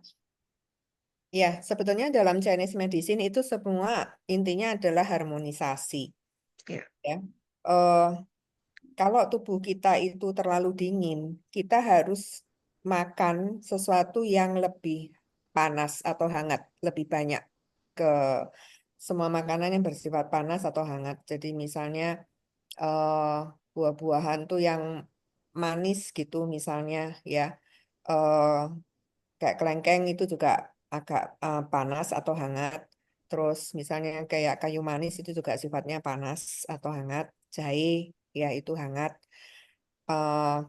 Ya, sebetulnya dalam Chinese medicine itu semua intinya adalah harmonisasi. Ya. Ya, Eh, kalau tubuh kita itu terlalu dingin, kita harus makan sesuatu yang lebih panas atau hangat, lebih banyak ke semua makanan yang bersifat panas atau hangat. Jadi misalnya eh, buah-buahan tuh yang manis gitu misalnya ya. Eh, Kayak kelengkeng itu juga agak panas atau hangat. Terus misalnya kayak kayu manis itu juga sifatnya panas atau hangat. Jahe ya itu hangat.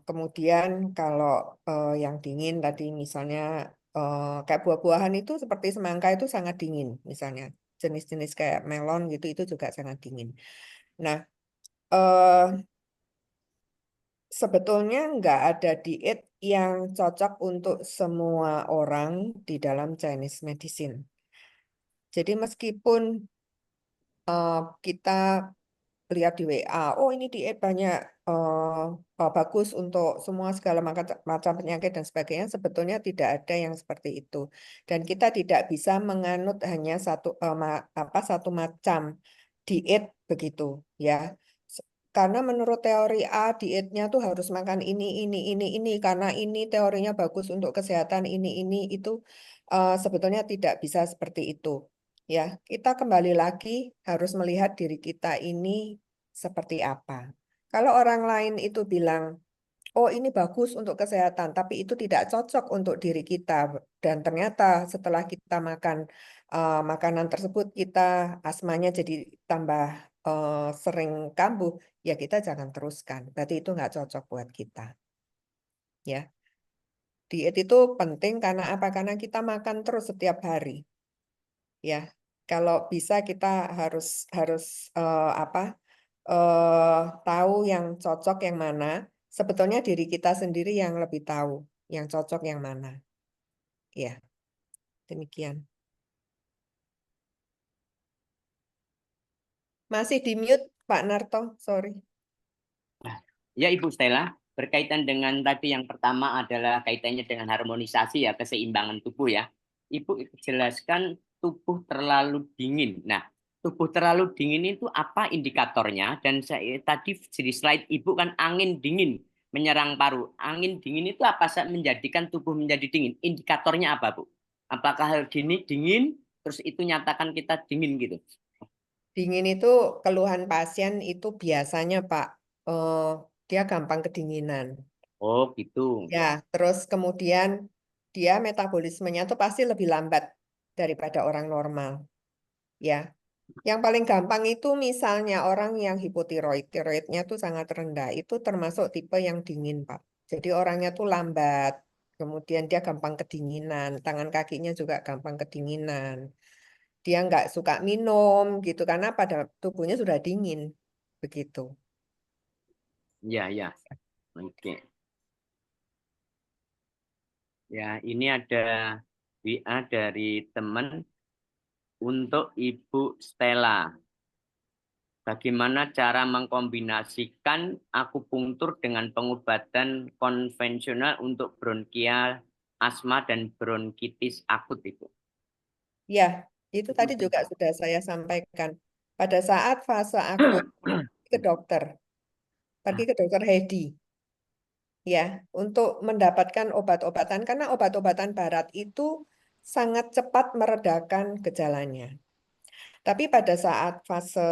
Kemudian kalau yang dingin tadi misalnya kayak buah-buahan itu seperti semangka itu sangat dingin misalnya. Jenis-jenis kayak melon gitu itu juga sangat dingin. Nah, eh, sebetulnya nggak ada diet yang cocok untuk semua orang di dalam Chinese medicine. Jadi meskipun kita lihat di WA, oh ini diet banyak bagus untuk semua segala macam penyakit dan sebagainya, sebetulnya tidak ada yang seperti itu. Dan kita tidak bisa menganut hanya satu macam diet begitu ya. Karena menurut teori A, dietnya tuh harus makan ini, karena ini teorinya bagus untuk kesehatan ini, itu sebetulnya tidak bisa seperti itu. Ya, kita kembali lagi harus melihat diri kita ini seperti apa. Kalau orang lain itu bilang, oh ini bagus untuk kesehatan, tapi itu tidak cocok untuk diri kita. Dan ternyata setelah kita makan makanan tersebut, kita asmanya jadi tambah sering kambuh, ya kita jangan teruskan. Berarti itu nggak cocok buat kita. Ya, diet itu penting karena apa? Karena kita makan terus setiap hari. Ya, kalau bisa kita harus harus apa? Tahu yang cocok yang mana. Sebetulnya diri kita sendiri yang lebih tahu yang cocok yang mana. Ya, demikian. Masih di mute, Pak Narto, sorry. Ya, Ibu Stella, berkaitan dengan tadi yang pertama adalah kaitannya dengan harmonisasi ya, keseimbangan tubuh ya. Ibu jelaskan tubuh terlalu dingin. Nah, tubuh terlalu dingin itu apa indikatornya? Dan saya tadi di slide Ibu kan angin dingin menyerang paru. Angin dingin itu apa menjadikan tubuh menjadi dingin? Indikatornya apa, Bu? Apakah hal gini dingin, terus itu nyatakan kita dingin gitu? Dingin itu keluhan pasien itu biasanya Pak, dia gampang kedinginan. Oh, gitu. Ya, terus kemudian dia metabolismenya tuh pasti lebih lambat daripada orang normal. Ya, yang paling gampang itu misalnya orang yang hipotiroid, tiroidnya tuh sangat rendah, itu termasuk tipe yang dingin, Pak. Jadi orangnya tuh lambat, kemudian dia gampang kedinginan, tangan kakinya juga gampang kedinginan. Dia nggak suka minum gitu karena pada tubuhnya sudah dingin, begitu. Ya, ya. Oke. Ya, ini ada WA dari teman untuk Ibu Stella. Bagaimana cara mengkombinasikan akupunktur dengan pengobatan konvensional untuk bronkial, asma, dan bronkitis akut, Ibu? Ya, itu tadi juga sudah saya sampaikan. Pada saat fase akut, ke dokter, pergi ke dokter Hedi. Ya, untuk mendapatkan obat-obatan karena obat-obatan barat itu sangat cepat meredakan gejalanya. Tapi pada saat fase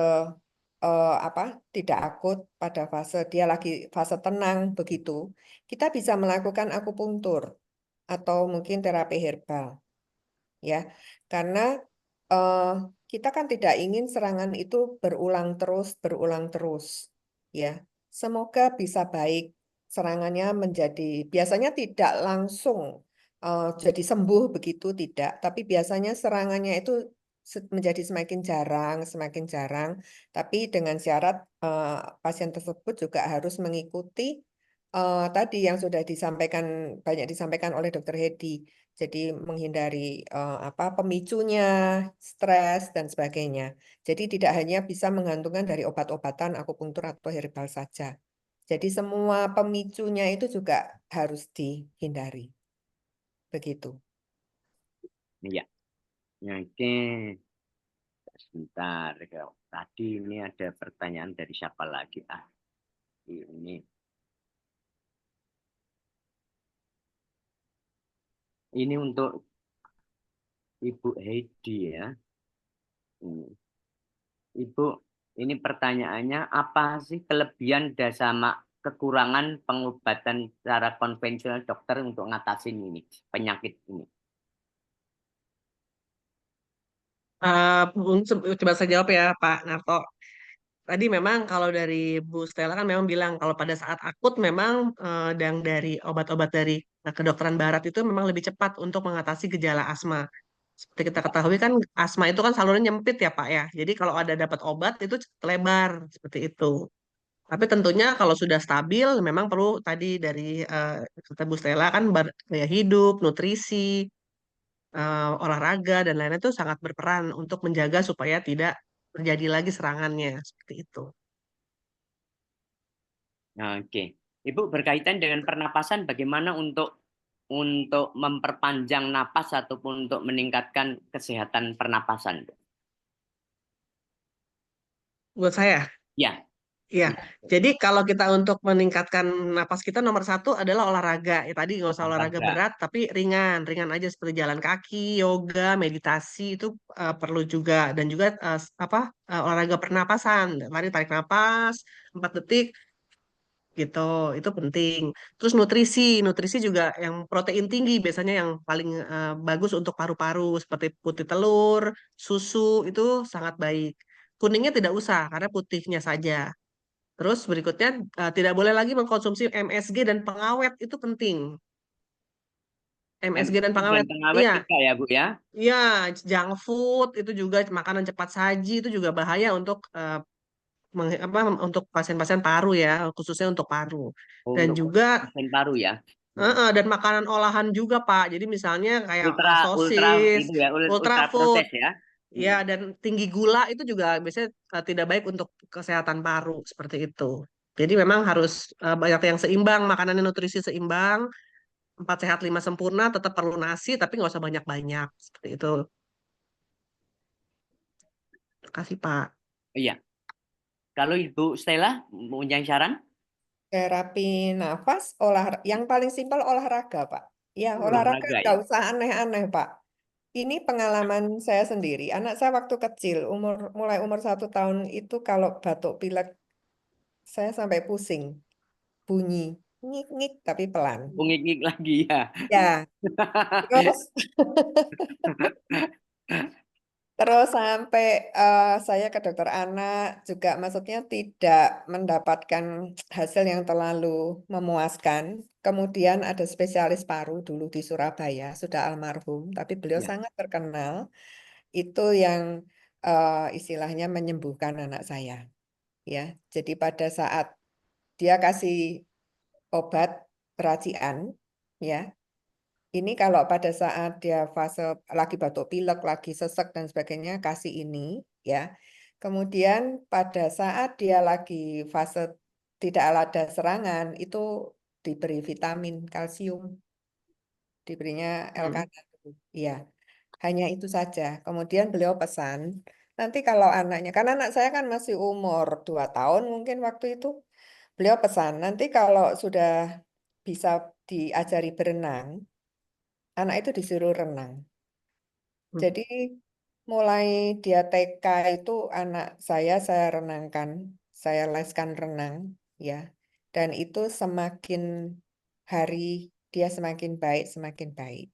tidak akut, pada fase dia lagi fase tenang begitu, kita bisa melakukan akupunktur atau mungkin terapi herbal. Ya, karena eh, kita kan tidak ingin serangan itu berulang terus, ya. Semoga bisa baik serangannya biasanya tidak langsung jadi sembuh begitu tidak, tapi biasanya serangannya itu menjadi semakin jarang, tapi dengan syarat pasien tersebut juga harus mengikuti tadi yang sudah banyak disampaikan oleh Dr. Hedi. Jadi menghindari pemicunya, stres dan sebagainya. Jadi tidak hanya bisa menggantungkan dari obat-obatan, akupunktur atau herbal saja. Jadi semua pemicunya itu juga harus dihindari. Begitu. Iya. Oke. Sebentar. Tadi ini ada pertanyaan dari siapa lagi? Ini untuk Ibu Heidi ya. Ibu, ini pertanyaannya apa sih kelebihan dan sama kekurangan pengobatan secara konvensional dokter untuk ngatasin ini penyakit ini? Coba saya jawab ya Pak Narto. Tadi memang kalau dari Bu Stella kan memang bilang kalau pada saat akut memang yang dari obat-obat dari kedokteran barat itu memang lebih cepat untuk mengatasi gejala asma. Seperti kita ketahui kan asma itu kan saluran nyempit ya Pak ya. Jadi kalau ada dapat obat itu lebar seperti itu. Tapi tentunya kalau sudah stabil memang perlu tadi dari kata Bu Stella kan gaya hidup, nutrisi, olahraga dan lain-lain itu sangat berperan untuk menjaga supaya tidak terjadi lagi serangannya seperti itu. Oke. Ibu berkaitan dengan pernapasan bagaimana untuk memperpanjang napas ataupun untuk meningkatkan kesehatan pernapasan? Buat saya, Ya, Iya, jadi kalau kita untuk meningkatkan napas kita nomor satu adalah olahraga. Ya tadi nggak usah olahraga Olahraga. berat, tapi ringan, ringan aja seperti jalan kaki, yoga, meditasi itu perlu juga. Dan juga olahraga pernapasan. Mari tarik napas 4 detik gitu, itu penting. Terus nutrisi, nutrisi juga yang protein tinggi biasanya yang paling bagus untuk paru-paru seperti putih telur, susu itu sangat baik. Kuningnya tidak usah karena putihnya saja. Terus berikutnya tidak boleh lagi mengkonsumsi MSG dan pengawet itu penting. MSG dan MSG dan pengawet, pengawet iya, juga ya, Bu ya. iya, junk food itu juga makanan cepat saji itu juga bahaya untuk untuk pasien-pasien paru ya, khususnya untuk paru. Dan Untuk juga pasien paru ya. dan makanan olahan juga Pak. Jadi misalnya kayak Ultra sosis, itu ya, ultra ultra food, proses ya. ya, Mm. dan tinggi gula itu juga biasanya tidak baik untuk kesehatan paru seperti itu. Jadi memang harus banyak yang seimbang, makanannya nutrisi seimbang, 4 sehat 5 sempurna, tetap perlu nasi tapi nggak usah banyak-banyak seperti itu. Terima kasih Pak. Iya. Kalau Ibu Stella punya saran? Terapi nafas, yang paling simpel olahraga, Pak. Ya, olahraga Olahraga nggak ya. usah aneh-aneh, Pak. Ini pengalaman saya sendiri. Anak saya waktu kecil, mulai umur 1 tahun itu kalau batuk pilek, saya sampai pusing. Bunyi, ngik-ngik tapi pelan. Ngik-ngik lagi ya. Ya, terus Terus sampai saya ke dokter anak juga maksudnya tidak mendapatkan hasil yang terlalu memuaskan. Kemudian ada spesialis paru dulu di Surabaya, sudah almarhum, tapi beliau Ya. sangat terkenal. Itu yang istilahnya menyembuhkan anak saya. Ya, jadi pada saat dia kasih obat racian, ya, ini kalau pada saat dia fase lagi batuk pilek, lagi sesek dan sebagainya, kasih ini ya. Kemudian pada saat dia lagi fase tidak ada serangan, itu diberi vitamin kalsium, diberinya Hmm. L-karnat. Iya, hanya itu saja. Kemudian beliau pesan, nanti kalau anaknya, karena anak saya kan masih umur 2 tahun mungkin waktu itu, beliau pesan, nanti kalau sudah bisa diajari berenang, anak itu disuruh renang. Hmm. Jadi mulai dia TK itu anak saya renangkan, saya leskan renang ya. Dan itu semakin hari dia semakin baik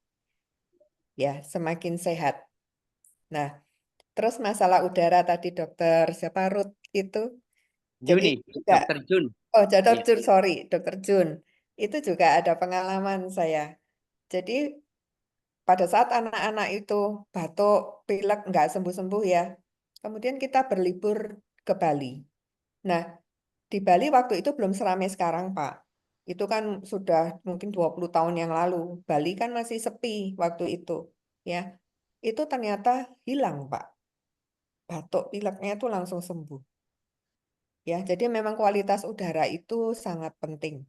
ya, semakin sehat. Nah, terus masalah udara tadi dokter siapa Ruth itu, jadi Juni, juga Dokter Jun. Dokter Iya. Jun, sorry, Dokter Jun. Itu juga ada pengalaman saya. Jadi pada saat anak-anak itu batuk, pilek, nggak sembuh-sembuh ya. Kemudian kita berlibur ke Bali. Nah, di Bali waktu itu belum seramai sekarang, Pak. Itu kan sudah mungkin 20 tahun yang lalu. Bali kan masih sepi waktu itu. Ya, itu ternyata hilang, Pak. Batuk, pileknya itu langsung sembuh. Ya, jadi memang kualitas udara itu sangat penting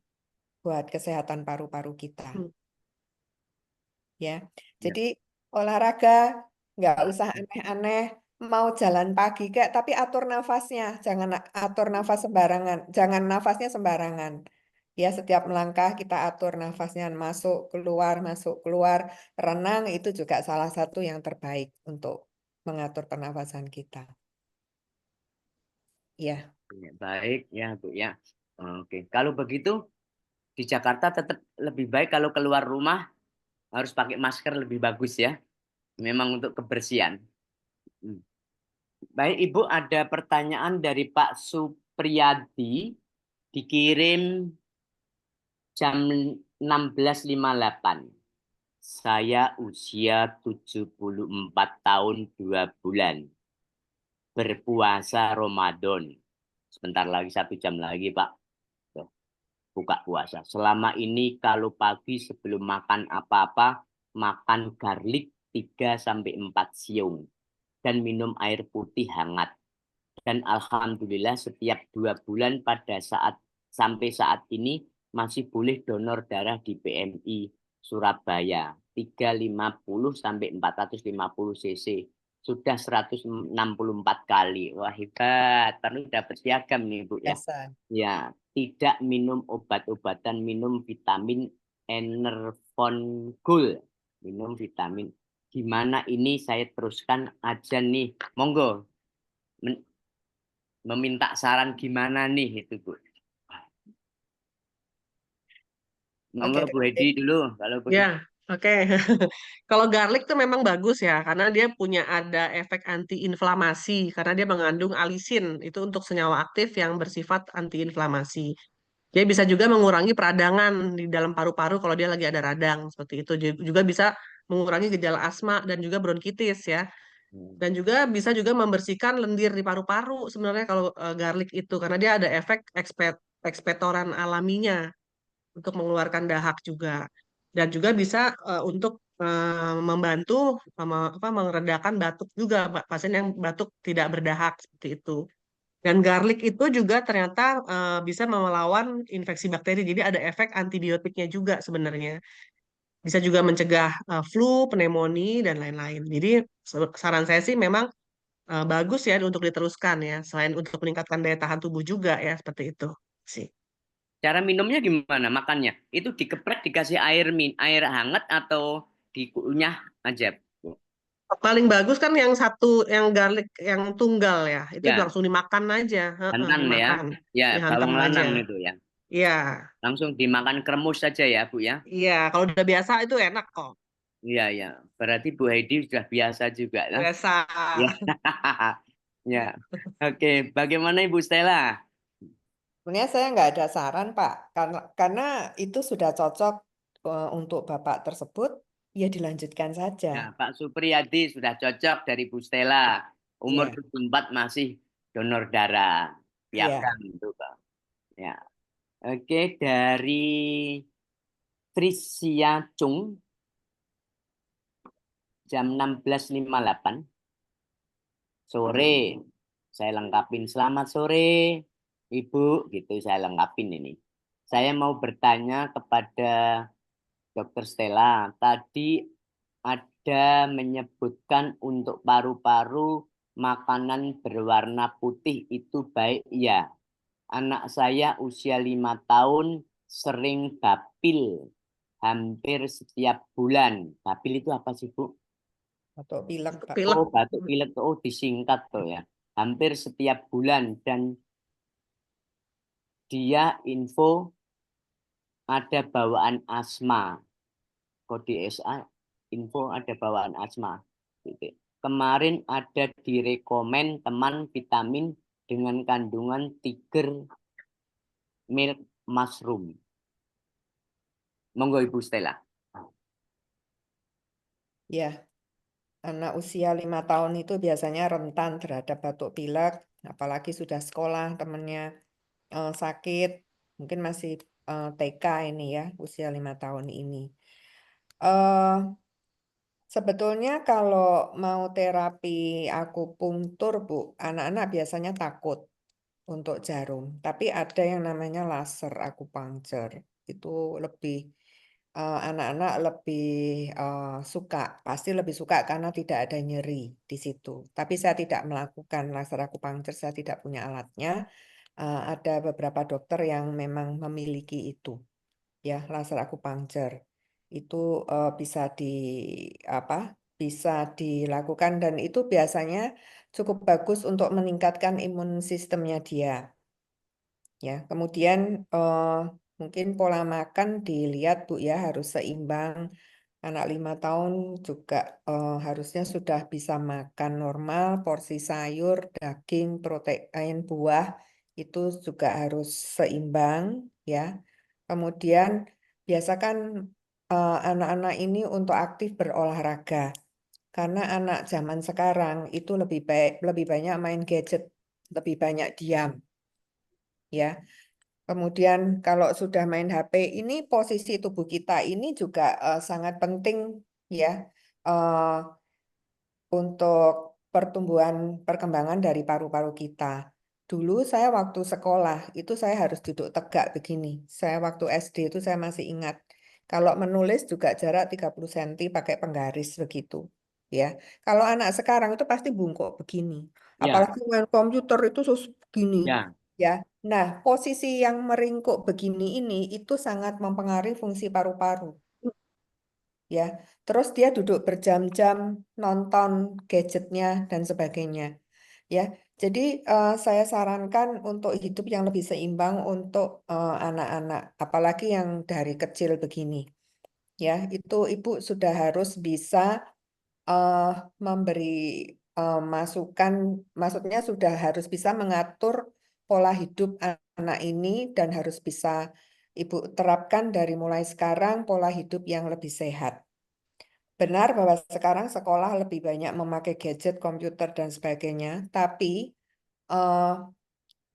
buat kesehatan paru-paru kita. Hmm. Ya, Ya. jadi olahraga nggak usah aneh-aneh, mau jalan pagi kak, tapi atur nafasnya, jangan atur nafas sembarangan, jangan nafasnya sembarangan. Ya, setiap melangkah kita atur nafasnya masuk keluar, renang itu juga salah satu yang terbaik untuk mengatur pernafasan kita. Ya, Ya, baik ya, Bu ya. Oke. Kalau begitu di Jakarta tetap lebih baik kalau keluar rumah harus pakai masker lebih bagus ya. Memang untuk kebersihan. Hmm. Baik, Ibu ada pertanyaan dari Pak Supriyadi dikirim jam 16.58. Saya usia 74 tahun 2 bulan. Berpuasa Ramadan. Sebentar lagi 1 jam lagi, Pak. Tuh, buka puasa. Selama ini kalau pagi sebelum makan apa-apa, makan garlic 3-4 siung. Dan minum air putih hangat. Dan alhamdulillah setiap 2 bulan sampai saat ini masih boleh donor darah di PMI Surabaya 350 sampai 450 cc. sudah 164 kali. Wah, hebat. Perlu dapat piagam nih, Bu ya. Biasa. Ya, tidak minum obat-obatan, minum vitamin Enervon Gold. Minum vitamin. Gimana ini saya teruskan aja nih. Monggo. Meminta saran gimana nih itu, Bu. Monggo Bu Oke. Hedi dulu kalau begitu. Ya, oke. Kalau garlic tuh memang bagus ya, karena dia punya ada efek antiinflamasi, karena dia mengandung alisin, itu untuk senyawa aktif yang bersifat antiinflamasi. Dia bisa juga mengurangi peradangan di dalam paru-paru kalau dia lagi ada radang, seperti itu. Juga bisa mengurangi gejala asma dan juga bronkitis ya. Dan juga bisa juga membersihkan lendir di paru-paru sebenarnya kalau garlic itu, karena dia ada efek ekspektoran alaminya untuk mengeluarkan dahak juga. Dan juga bisa untuk membantu meredakan batuk juga, pasien yang batuk tidak berdahak seperti itu. Dan garlic itu juga ternyata bisa melawan infeksi bakteri, jadi ada efek antibiotiknya juga sebenarnya. Bisa juga mencegah flu, pneumonia, dan lain-lain. Jadi saran saya sih memang bagus ya untuk diteruskan ya, selain untuk meningkatkan daya tahan tubuh juga ya, seperti itu sih. Cara minumnya gimana? Makannya? Itu dikeprek dikasih air hangat atau dikunyah aja, Bu? Paling bagus kan yang satu, yang garlic yang tunggal ya, itu Ya, langsung dimakan aja, heeh, santan ya. dimakan, Ya, dihantam bawang lanang aja. itu ya. Iya, Langsung dimakan kremus saja ya, Bu ya. iya, kalau udah biasa itu enak kok. Iya, ya. Berarti Bu Heidi sudah biasa juga lah. Biasa. Ya. Ya. Oke, bagaimana Ibu Stella? Sebenarnya saya nggak ada saran, Pak, karena itu sudah cocok untuk Bapak tersebut, ya dilanjutkan saja. Ya, Pak Supriyadi sudah cocok dari Bu Stella. Umur Iya, 74 masih donor darah. iya. Piagam itu, Pak. Ya. Oke, dari Trisya Chung jam 16.58 sore. Saya lengkapin selamat sore, Ibu, gitu saya lengkapin ini. Saya mau bertanya kepada Dr. Stella. Tadi ada menyebutkan untuk paru-paru makanan berwarna putih itu baik. Ya, anak saya usia 5 tahun sering bapil hampir setiap bulan. Bapil itu apa sih, Bu? Atau pilek, Pak. Pilek. Oh, batuk pilek. Oh, disingkat tuh ya. Hampir setiap bulan. Dan dia info ada bawaan asma. Kode SA info ada bawaan asma. Kemarin ada direkomen teman vitamin dengan kandungan tiger milk mushroom. Monggo Ibu Stella. Ya, anak usia 5 tahun itu biasanya rentan terhadap batuk pilek, apalagi sudah sekolah, temannya sakit, mungkin masih TK ini ya, usia 5 tahun ini. Eh, Sebetulnya kalau mau terapi akupunktur, Bu, anak-anak biasanya takut untuk jarum. Tapi ada yang namanya laser akupuncture. Itu lebih anak-anak lebih suka, pasti lebih suka karena tidak ada nyeri di situ. Tapi saya tidak melakukan laser akupuncture, saya tidak punya alatnya. Ada beberapa dokter yang memang memiliki itu, ya laser akupuncture. Itu bisa apa? Bisa dilakukan dan itu biasanya cukup bagus untuk meningkatkan imun sistemnya dia. Ya, kemudian mungkin pola makan dilihat Bu ya harus seimbang. Anak 5 tahun juga harusnya sudah bisa makan normal, porsi sayur, daging, protein, buah itu juga harus seimbang ya. Kemudian biasakan anak-anak ini untuk aktif berolahraga karena anak zaman sekarang itu lebih banyak main gadget, lebih banyak diam ya. Kemudian kalau sudah main HP ini posisi tubuh kita ini juga sangat penting ya eh, untuk pertumbuhan perkembangan dari paru-paru kita. Dulu saya waktu sekolah itu saya harus duduk tegak begini. Saya waktu SD itu saya masih ingat. Kalau menulis juga jarak 30 cm pakai penggaris begitu. ya. Kalau anak sekarang itu pasti bungkuk begini. Ya, Apalagi main komputer itu begini, ya, ya. Nah, posisi yang meringkuk begini ini itu sangat mempengaruhi fungsi paru-paru, ya. Terus dia duduk berjam-jam nonton gadgetnya dan sebagainya, ya. Jadi saya sarankan untuk hidup yang lebih seimbang untuk anak-anak, apalagi yang dari kecil begini, ya. Itu ibu sudah harus bisa eh, memberi masukan, maksudnya sudah harus bisa mengatur pola hidup anak ini dan harus bisa ibu terapkan dari mulai sekarang pola hidup yang lebih sehat. Benar bahwa sekarang sekolah lebih banyak memakai gadget, komputer, dan sebagainya, tapi eh,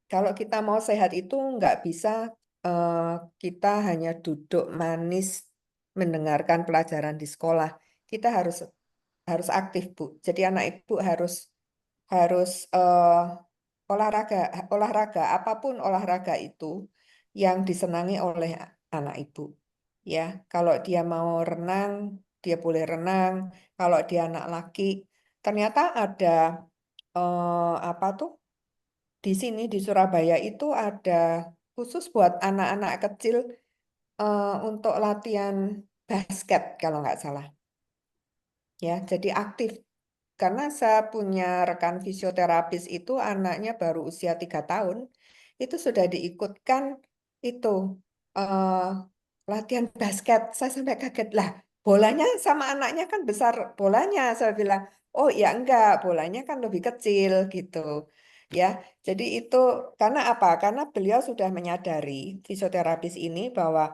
kalau kita mau sehat itu nggak bisa eh, kita hanya duduk manis mendengarkan pelajaran di sekolah. Kita harus aktif, Bu. Jadi anak ibu harus olahraga, olahraga apapun olahraga itu yang disenangi oleh anak ibu. Ya, kalau dia mau renang, dia boleh renang. Kalau dia anak laki, ternyata ada apa tuh? Di sini di Surabaya itu ada khusus buat anak-anak kecil untuk latihan basket kalau nggak salah. Ya, jadi aktif. Karena saya punya rekan fisioterapis itu anaknya baru usia 3 tahun, itu sudah diikutkan itu eh, latihan basket. Saya sampai kaget lah, bolanya sama anaknya kan besar bolanya. Saya bilang, oh ya enggak, bolanya kan lebih kecil gitu. Ya, jadi itu karena apa? Karena beliau sudah menyadari fisioterapis ini bahwa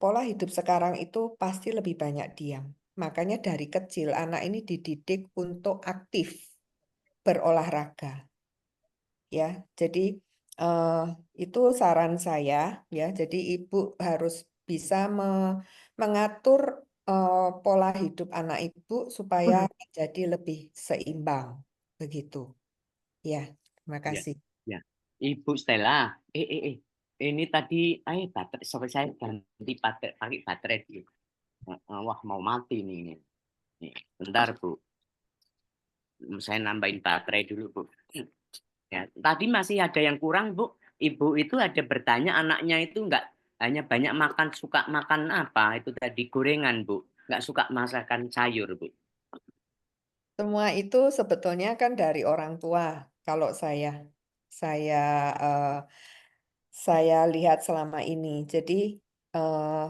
pola hidup sekarang itu pasti lebih banyak diam. Makanya dari kecil anak ini dididik untuk aktif berolahraga, ya. Jadi eh, itu saran saya, ya. Jadi ibu harus bisa mengatur pola hidup anak ibu supaya jadi lebih seimbang, begitu. Ya, terima ya, kasih. ya. Ibu Stella, ini tadi, baterai, sorry saya ganti pakai baterai dulu. Wah, mau mati nih ini. Nih, bentar Bu, saya nambahin baterai dulu Bu. Ya, tadi masih ada yang kurang Bu. Ibu itu ada bertanya anaknya itu enggak hanya banyak makan, suka makan apa? Itu tadi gorengan Bu, enggak suka masakan sayur Bu. Semua itu sebetulnya kan dari orang tua. Kalau saya eh, saya lihat selama ini. Jadi eh,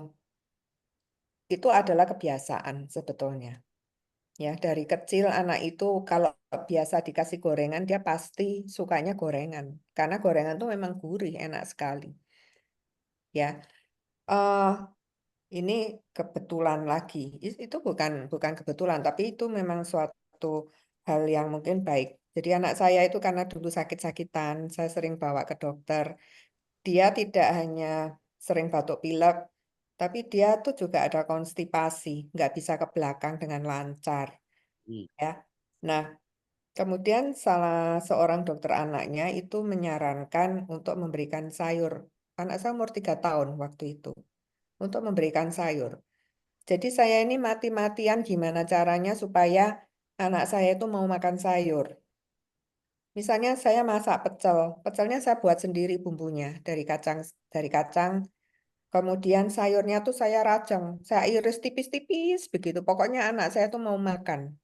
itu adalah kebiasaan sebetulnya. Ya, dari kecil anak itu kalau biasa dikasih gorengan dia pasti sukanya gorengan. Karena gorengan itu memang gurih, enak sekali. Ya. eh ini kebetulan lagi. Itu bukan kebetulan, tapi itu memang suatu hal yang mungkin baik. Jadi anak saya itu karena dulu sakit-sakitan, saya sering bawa ke dokter. Dia tidak hanya sering batuk pilek, tapi dia tuh juga ada konstipasi, nggak bisa ke belakang dengan lancar, Hmm. ya. Nah, kemudian salah seorang dokter anaknya itu menyarankan untuk memberikan sayur. Anak saya umur 3 tahun waktu itu, untuk memberikan sayur. Jadi saya ini mati-matian gimana caranya supaya anak saya itu mau makan sayur. Misalnya saya masak pecel, pecelnya saya buat sendiri bumbunya dari kacang. Kemudian sayurnya tuh saya rajang, saya iris tipis-tipis begitu. Pokoknya anak saya tuh mau makan,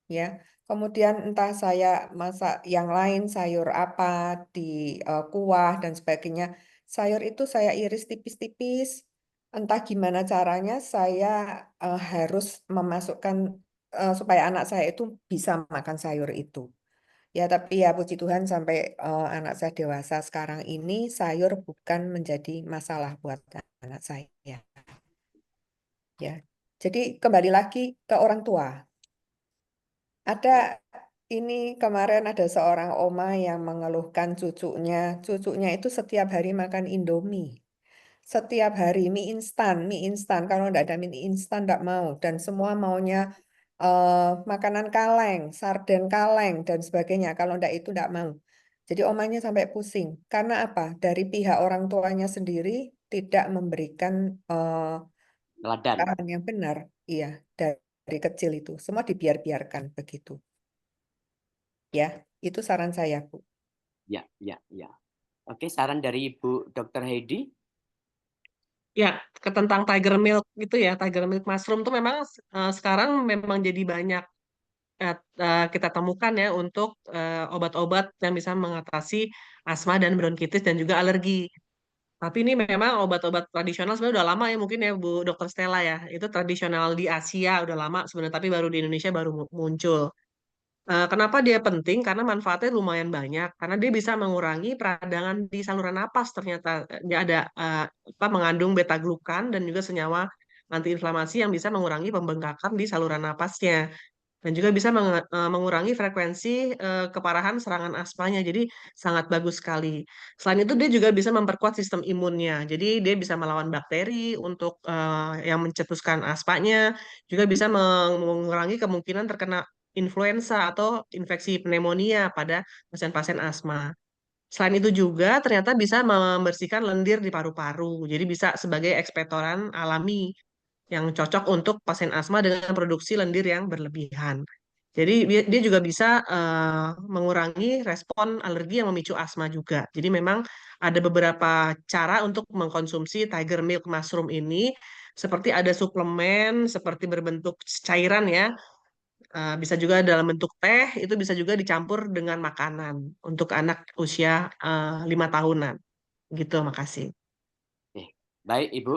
ya. Kemudian entah saya masak yang lain, sayur apa di kuah dan sebagainya. Sayur itu saya iris tipis-tipis. Entah gimana caranya saya harus memasukkan supaya anak saya itu bisa makan sayur itu. Ya, tapi ya puji Tuhan sampai anak saya dewasa sekarang ini sayur bukan menjadi masalah buat anak saya. Ya, jadi kembali lagi ke orang tua. Ada ini kemarin ada seorang oma yang mengeluhkan cucunya itu setiap hari makan Indomie. Setiap hari mie instan. Kalau enggak ada mie instan enggak mau. Dan semua maunya makanan kaleng, sarden kaleng dan sebagainya. Kalau enggak itu enggak mau. Jadi omanya sampai pusing. Karena apa? Dari pihak orang tuanya sendiri tidak memberikan Teladan. arahan yang benar. Iya, dari dari kecil itu, semua dibiarkan begitu. Ya, itu saran saya, Bu. Ya, ya, ya. Oke, saran dari Ibu Dr. Heidi. Ya, tentang tiger milk gitu ya, tiger milk mushroom tuh memang sekarang memang jadi banyak kita temukan ya untuk obat-obat yang bisa mengatasi asma dan bronkitis dan juga alergi. Tapi ini memang obat-obat tradisional sebenarnya udah lama ya mungkin ya Bu Dokter Stella ya. Itu tradisional di Asia udah lama sebenarnya, tapi baru di Indonesia baru muncul. Kenapa dia penting? Karena manfaatnya lumayan banyak. Karena dia bisa mengurangi peradangan di saluran napas. Ternyata dia ada mengandung beta glukan dan juga senyawa antiinflamasi yang bisa mengurangi pembengkakan di saluran napasnya. Dan juga bisa mengurangi frekuensi keparahan serangan asmanya. Jadi sangat bagus sekali. Selain itu dia juga bisa memperkuat sistem imunnya. Jadi dia bisa melawan bakteri untuk yang mencetuskan asmanya. Juga bisa mengurangi kemungkinan terkena influenza atau infeksi pneumonia pada pasien-pasien asma. Selain itu juga ternyata bisa membersihkan lendir di paru-paru. Jadi bisa sebagai ekspektoran alami yang cocok untuk pasien asma dengan produksi lendir yang berlebihan. Jadi dia juga bisa mengurangi respon alergi yang memicu asma juga. Jadi memang ada beberapa cara untuk mengkonsumsi tiger milk mushroom ini, seperti ada suplemen, seperti berbentuk cairan ya, bisa juga dalam bentuk teh, itu bisa juga dicampur dengan makanan untuk anak usia 5 tahunan. Gitu, makasih. Baik, Ibu.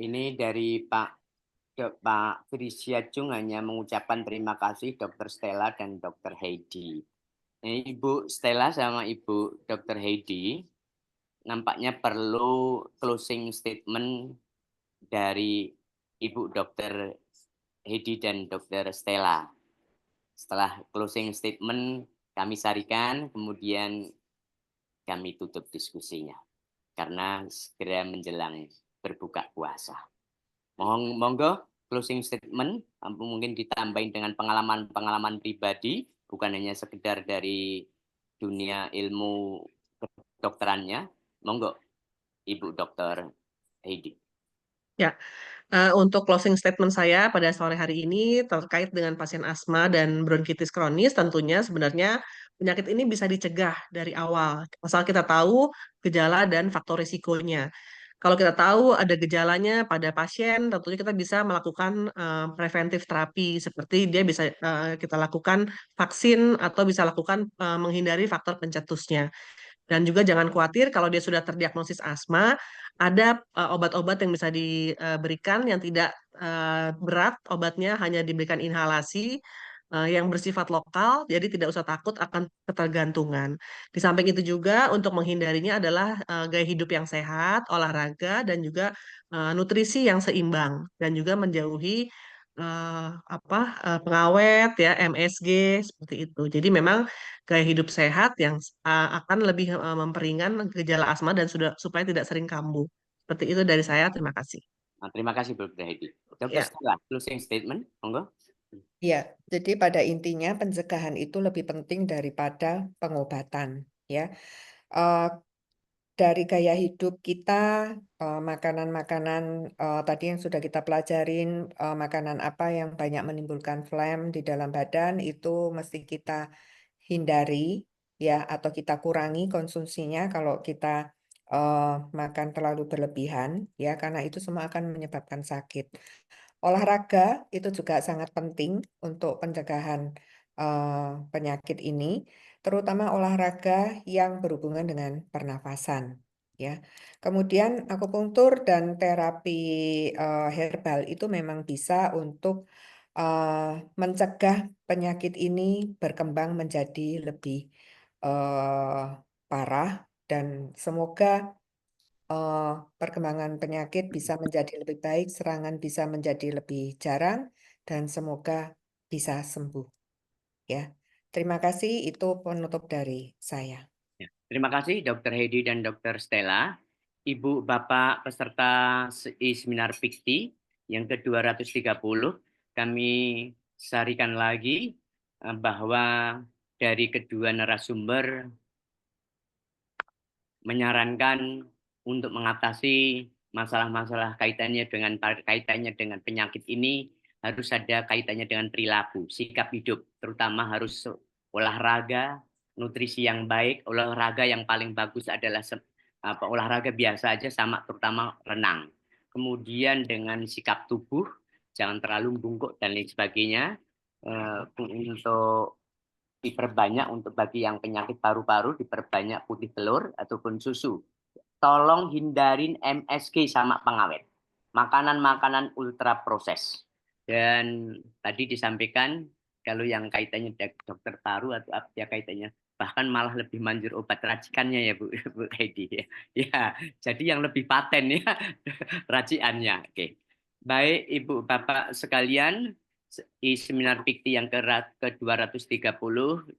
Ini dari Pak Frisya Chung hanya mengucapkan terima kasih Dr. Stella dan Dr. Heidi. Ibu Stella sama Ibu Dr. Heidi nampaknya perlu closing statement dari Ibu Dr. Heidi dan Dr. Stella. Setelah closing statement kami sarikan, kemudian kami tutup diskusinya karena segera menjelang berbuka puasa. Monggo closing statement mungkin ditambahin dengan pengalaman-pengalaman pribadi, bukan hanya sekedar dari dunia ilmu kedokterannya. Monggo Ibu Dr. Heidi. Ya, untuk closing statement saya pada sore hari ini terkait dengan pasien asma dan bronkitis kronis, tentunya sebenarnya penyakit ini bisa dicegah dari awal. Asal kita tahu gejala dan faktor risikonya. Kalau kita tahu ada gejalanya pada pasien, tentunya kita bisa melakukan preventif terapi, seperti dia bisa kita lakukan vaksin atau bisa lakukan menghindari faktor pencetusnya. Dan juga jangan khawatir kalau dia sudah terdiagnosis asma, ada obat-obat yang bisa diberikan yang tidak berat, obatnya hanya diberikan inhalasi yang bersifat lokal, jadi tidak usah takut akan ketergantungan. Di samping itu juga untuk menghindarinya adalah gaya hidup yang sehat, olahraga, dan juga nutrisi yang seimbang, dan juga menjauhi pengawet ya, MSG seperti itu. Jadi memang gaya hidup sehat yang akan lebih memperingan gejala asma dan supaya tidak sering kambuh. Seperti itu dari saya. Terima kasih. Terima kasih Dr. Heidi. Dr. Ya. Stella, closing statement, monggo. Ya, jadi pada intinya pencegahan itu lebih penting daripada pengobatan, ya. Dari gaya hidup kita, makanan-makanan tadi yang sudah kita pelajarin, makanan apa yang banyak menimbulkan phlegm di dalam badan itu mesti kita hindari, ya, atau kita kurangi konsumsinya kalau kita makan terlalu berlebihan, ya, karena itu semua akan menyebabkan sakit. Olahraga itu juga sangat penting untuk pencegahan penyakit ini, terutama olahraga yang berhubungan dengan pernafasan. Ya, kemudian akupunktur dan terapi herbal itu memang bisa untuk mencegah penyakit ini berkembang menjadi lebih parah dan semoga perkembangan penyakit bisa menjadi lebih baik, serangan bisa menjadi lebih jarang, dan semoga bisa sembuh. Ya, terima kasih. Itu penutup dari saya. Terima kasih Dr. Heidi dan Dr. Stella. Ibu Bapak peserta seminar PIKTI yang ke-230, kami sarikan lagi bahwa dari kedua narasumber menyarankan untuk mengatasi masalah-masalah kaitannya dengan penyakit ini harus ada kaitannya dengan perilaku, sikap hidup, terutama harus olahraga, nutrisi yang baik. Olahraga yang paling bagus adalah olahraga biasa aja, sama terutama renang. Kemudian dengan sikap tubuh, jangan terlalu bungkuk dan lain sebagainya. Untuk diperbanyak, untuk bagi yang penyakit paru-paru diperbanyak putih telur ataupun susu. Tolong hindarin MSG sama pengawet. Makanan-makanan ultra proses. Dan tadi disampaikan kalau yang kaitannya dokter paru atau apa ya kaitannya, bahkan malah lebih manjur obat racikannya ya Bu Heidi. Ya, jadi yang lebih paten ya racikannya. Oke. Baik Ibu Bapak sekalian, seminar Pikti yang ke-230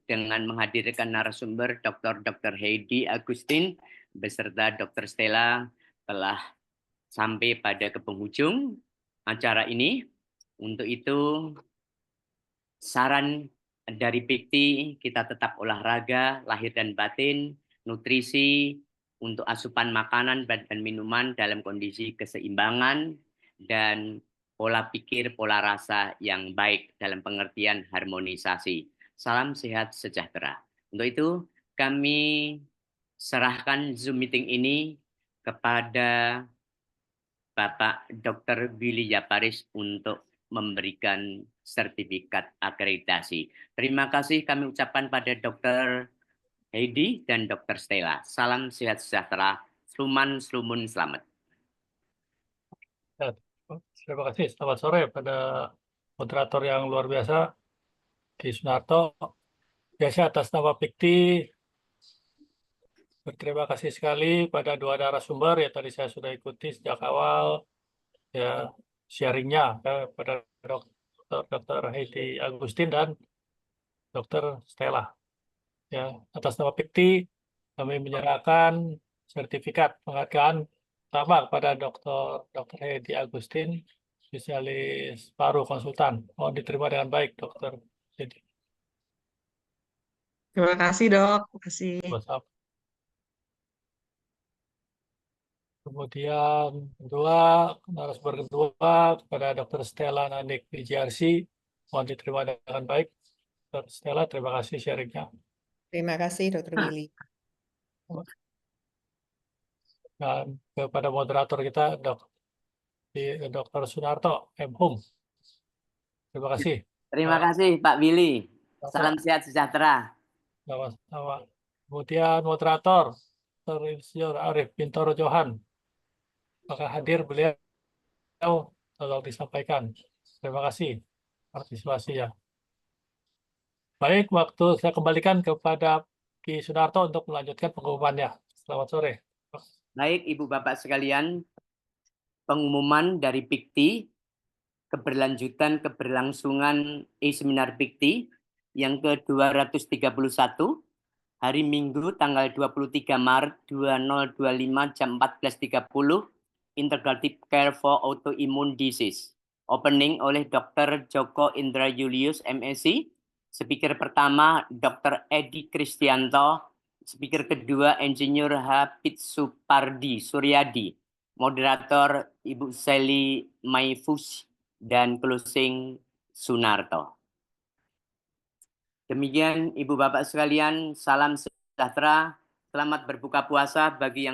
dengan menghadirkan narasumber Dr. Heidi Agustin beserta Dr. Stella telah sampai pada ke penghujung acara ini. Untuk itu, saran dari Pikti, kita tetap olahraga, lahir dan batin, nutrisi, untuk asupan makanan dan minuman dalam kondisi keseimbangan, dan pola pikir, pola rasa yang baik dalam pengertian harmonisasi. Salam sehat sejahtera. Untuk itu, kami serahkan Zoom meeting ini kepada Bapak Dr. Billy Yaparis untuk memberikan sertifikat akreditasi. Terima kasih kami ucapkan pada Dr. Heidi dan Dr. Stella. Salam sehat sejahtera. Sluman slumun selamat. Ya, terima kasih. Selamat sore pada moderator yang luar biasa, Ki Sunarto. Biasa atas nama Pikti, berterima kasih sekali pada dua narasumber ya, tadi saya sudah ikuti sejak awal ya sharingnya pada Dr. Heidi Agustin dan Dr. Stella. Ya, atas nama Pikti kami menyerahkan sertifikat penghargaan pertama kepada Dr. Heidi Agustin, spesialis paru konsultan. Mohon diterima dengan baik, Dr. Heidi. Terima kasih dok. Terima kasih. WhatsApp. Kemudian kedua, narasumber kedua kepada Dr. Stella Nanik PGRC. Mohon diterima dengan baik. Dr. Stella, terima kasih sharingnya. Terima kasih, Dr. Willy. Dan kepada moderator kita, Dr. Sunarto M. Hum. Terima kasih. Terima kasih Pak Billy. Salam sehat sejahtera. Sama-sama. Kemudian moderator, Dr. Insinyur Arif Bintoro Johan. Apakah hadir beliau? Tolong disampaikan. Terima kasih partisipasinya. Baik, waktu saya kembalikan kepada Ki Sunarto untuk melanjutkan pengumumannya. Selamat sore. Baik Ibu Bapak sekalian, pengumuman dari Pikti, keberlangsungan e-seminar Pikti yang ke-231 hari Minggu tanggal 23 Maret 2025 jam 14.30, Integrative Care for Autoimmune Disease. Opening oleh Dr. Joko Indra Julius, MSc. Speaker pertama Dr. Edi Kristianto. Speaker kedua Insinyur Hafid Supardi Suryadi. Moderator Ibu Sally Maifus dan closing Sunarto. Demikian Ibu Bapak sekalian, salam sejahtera, selamat berbuka puasa bagi yang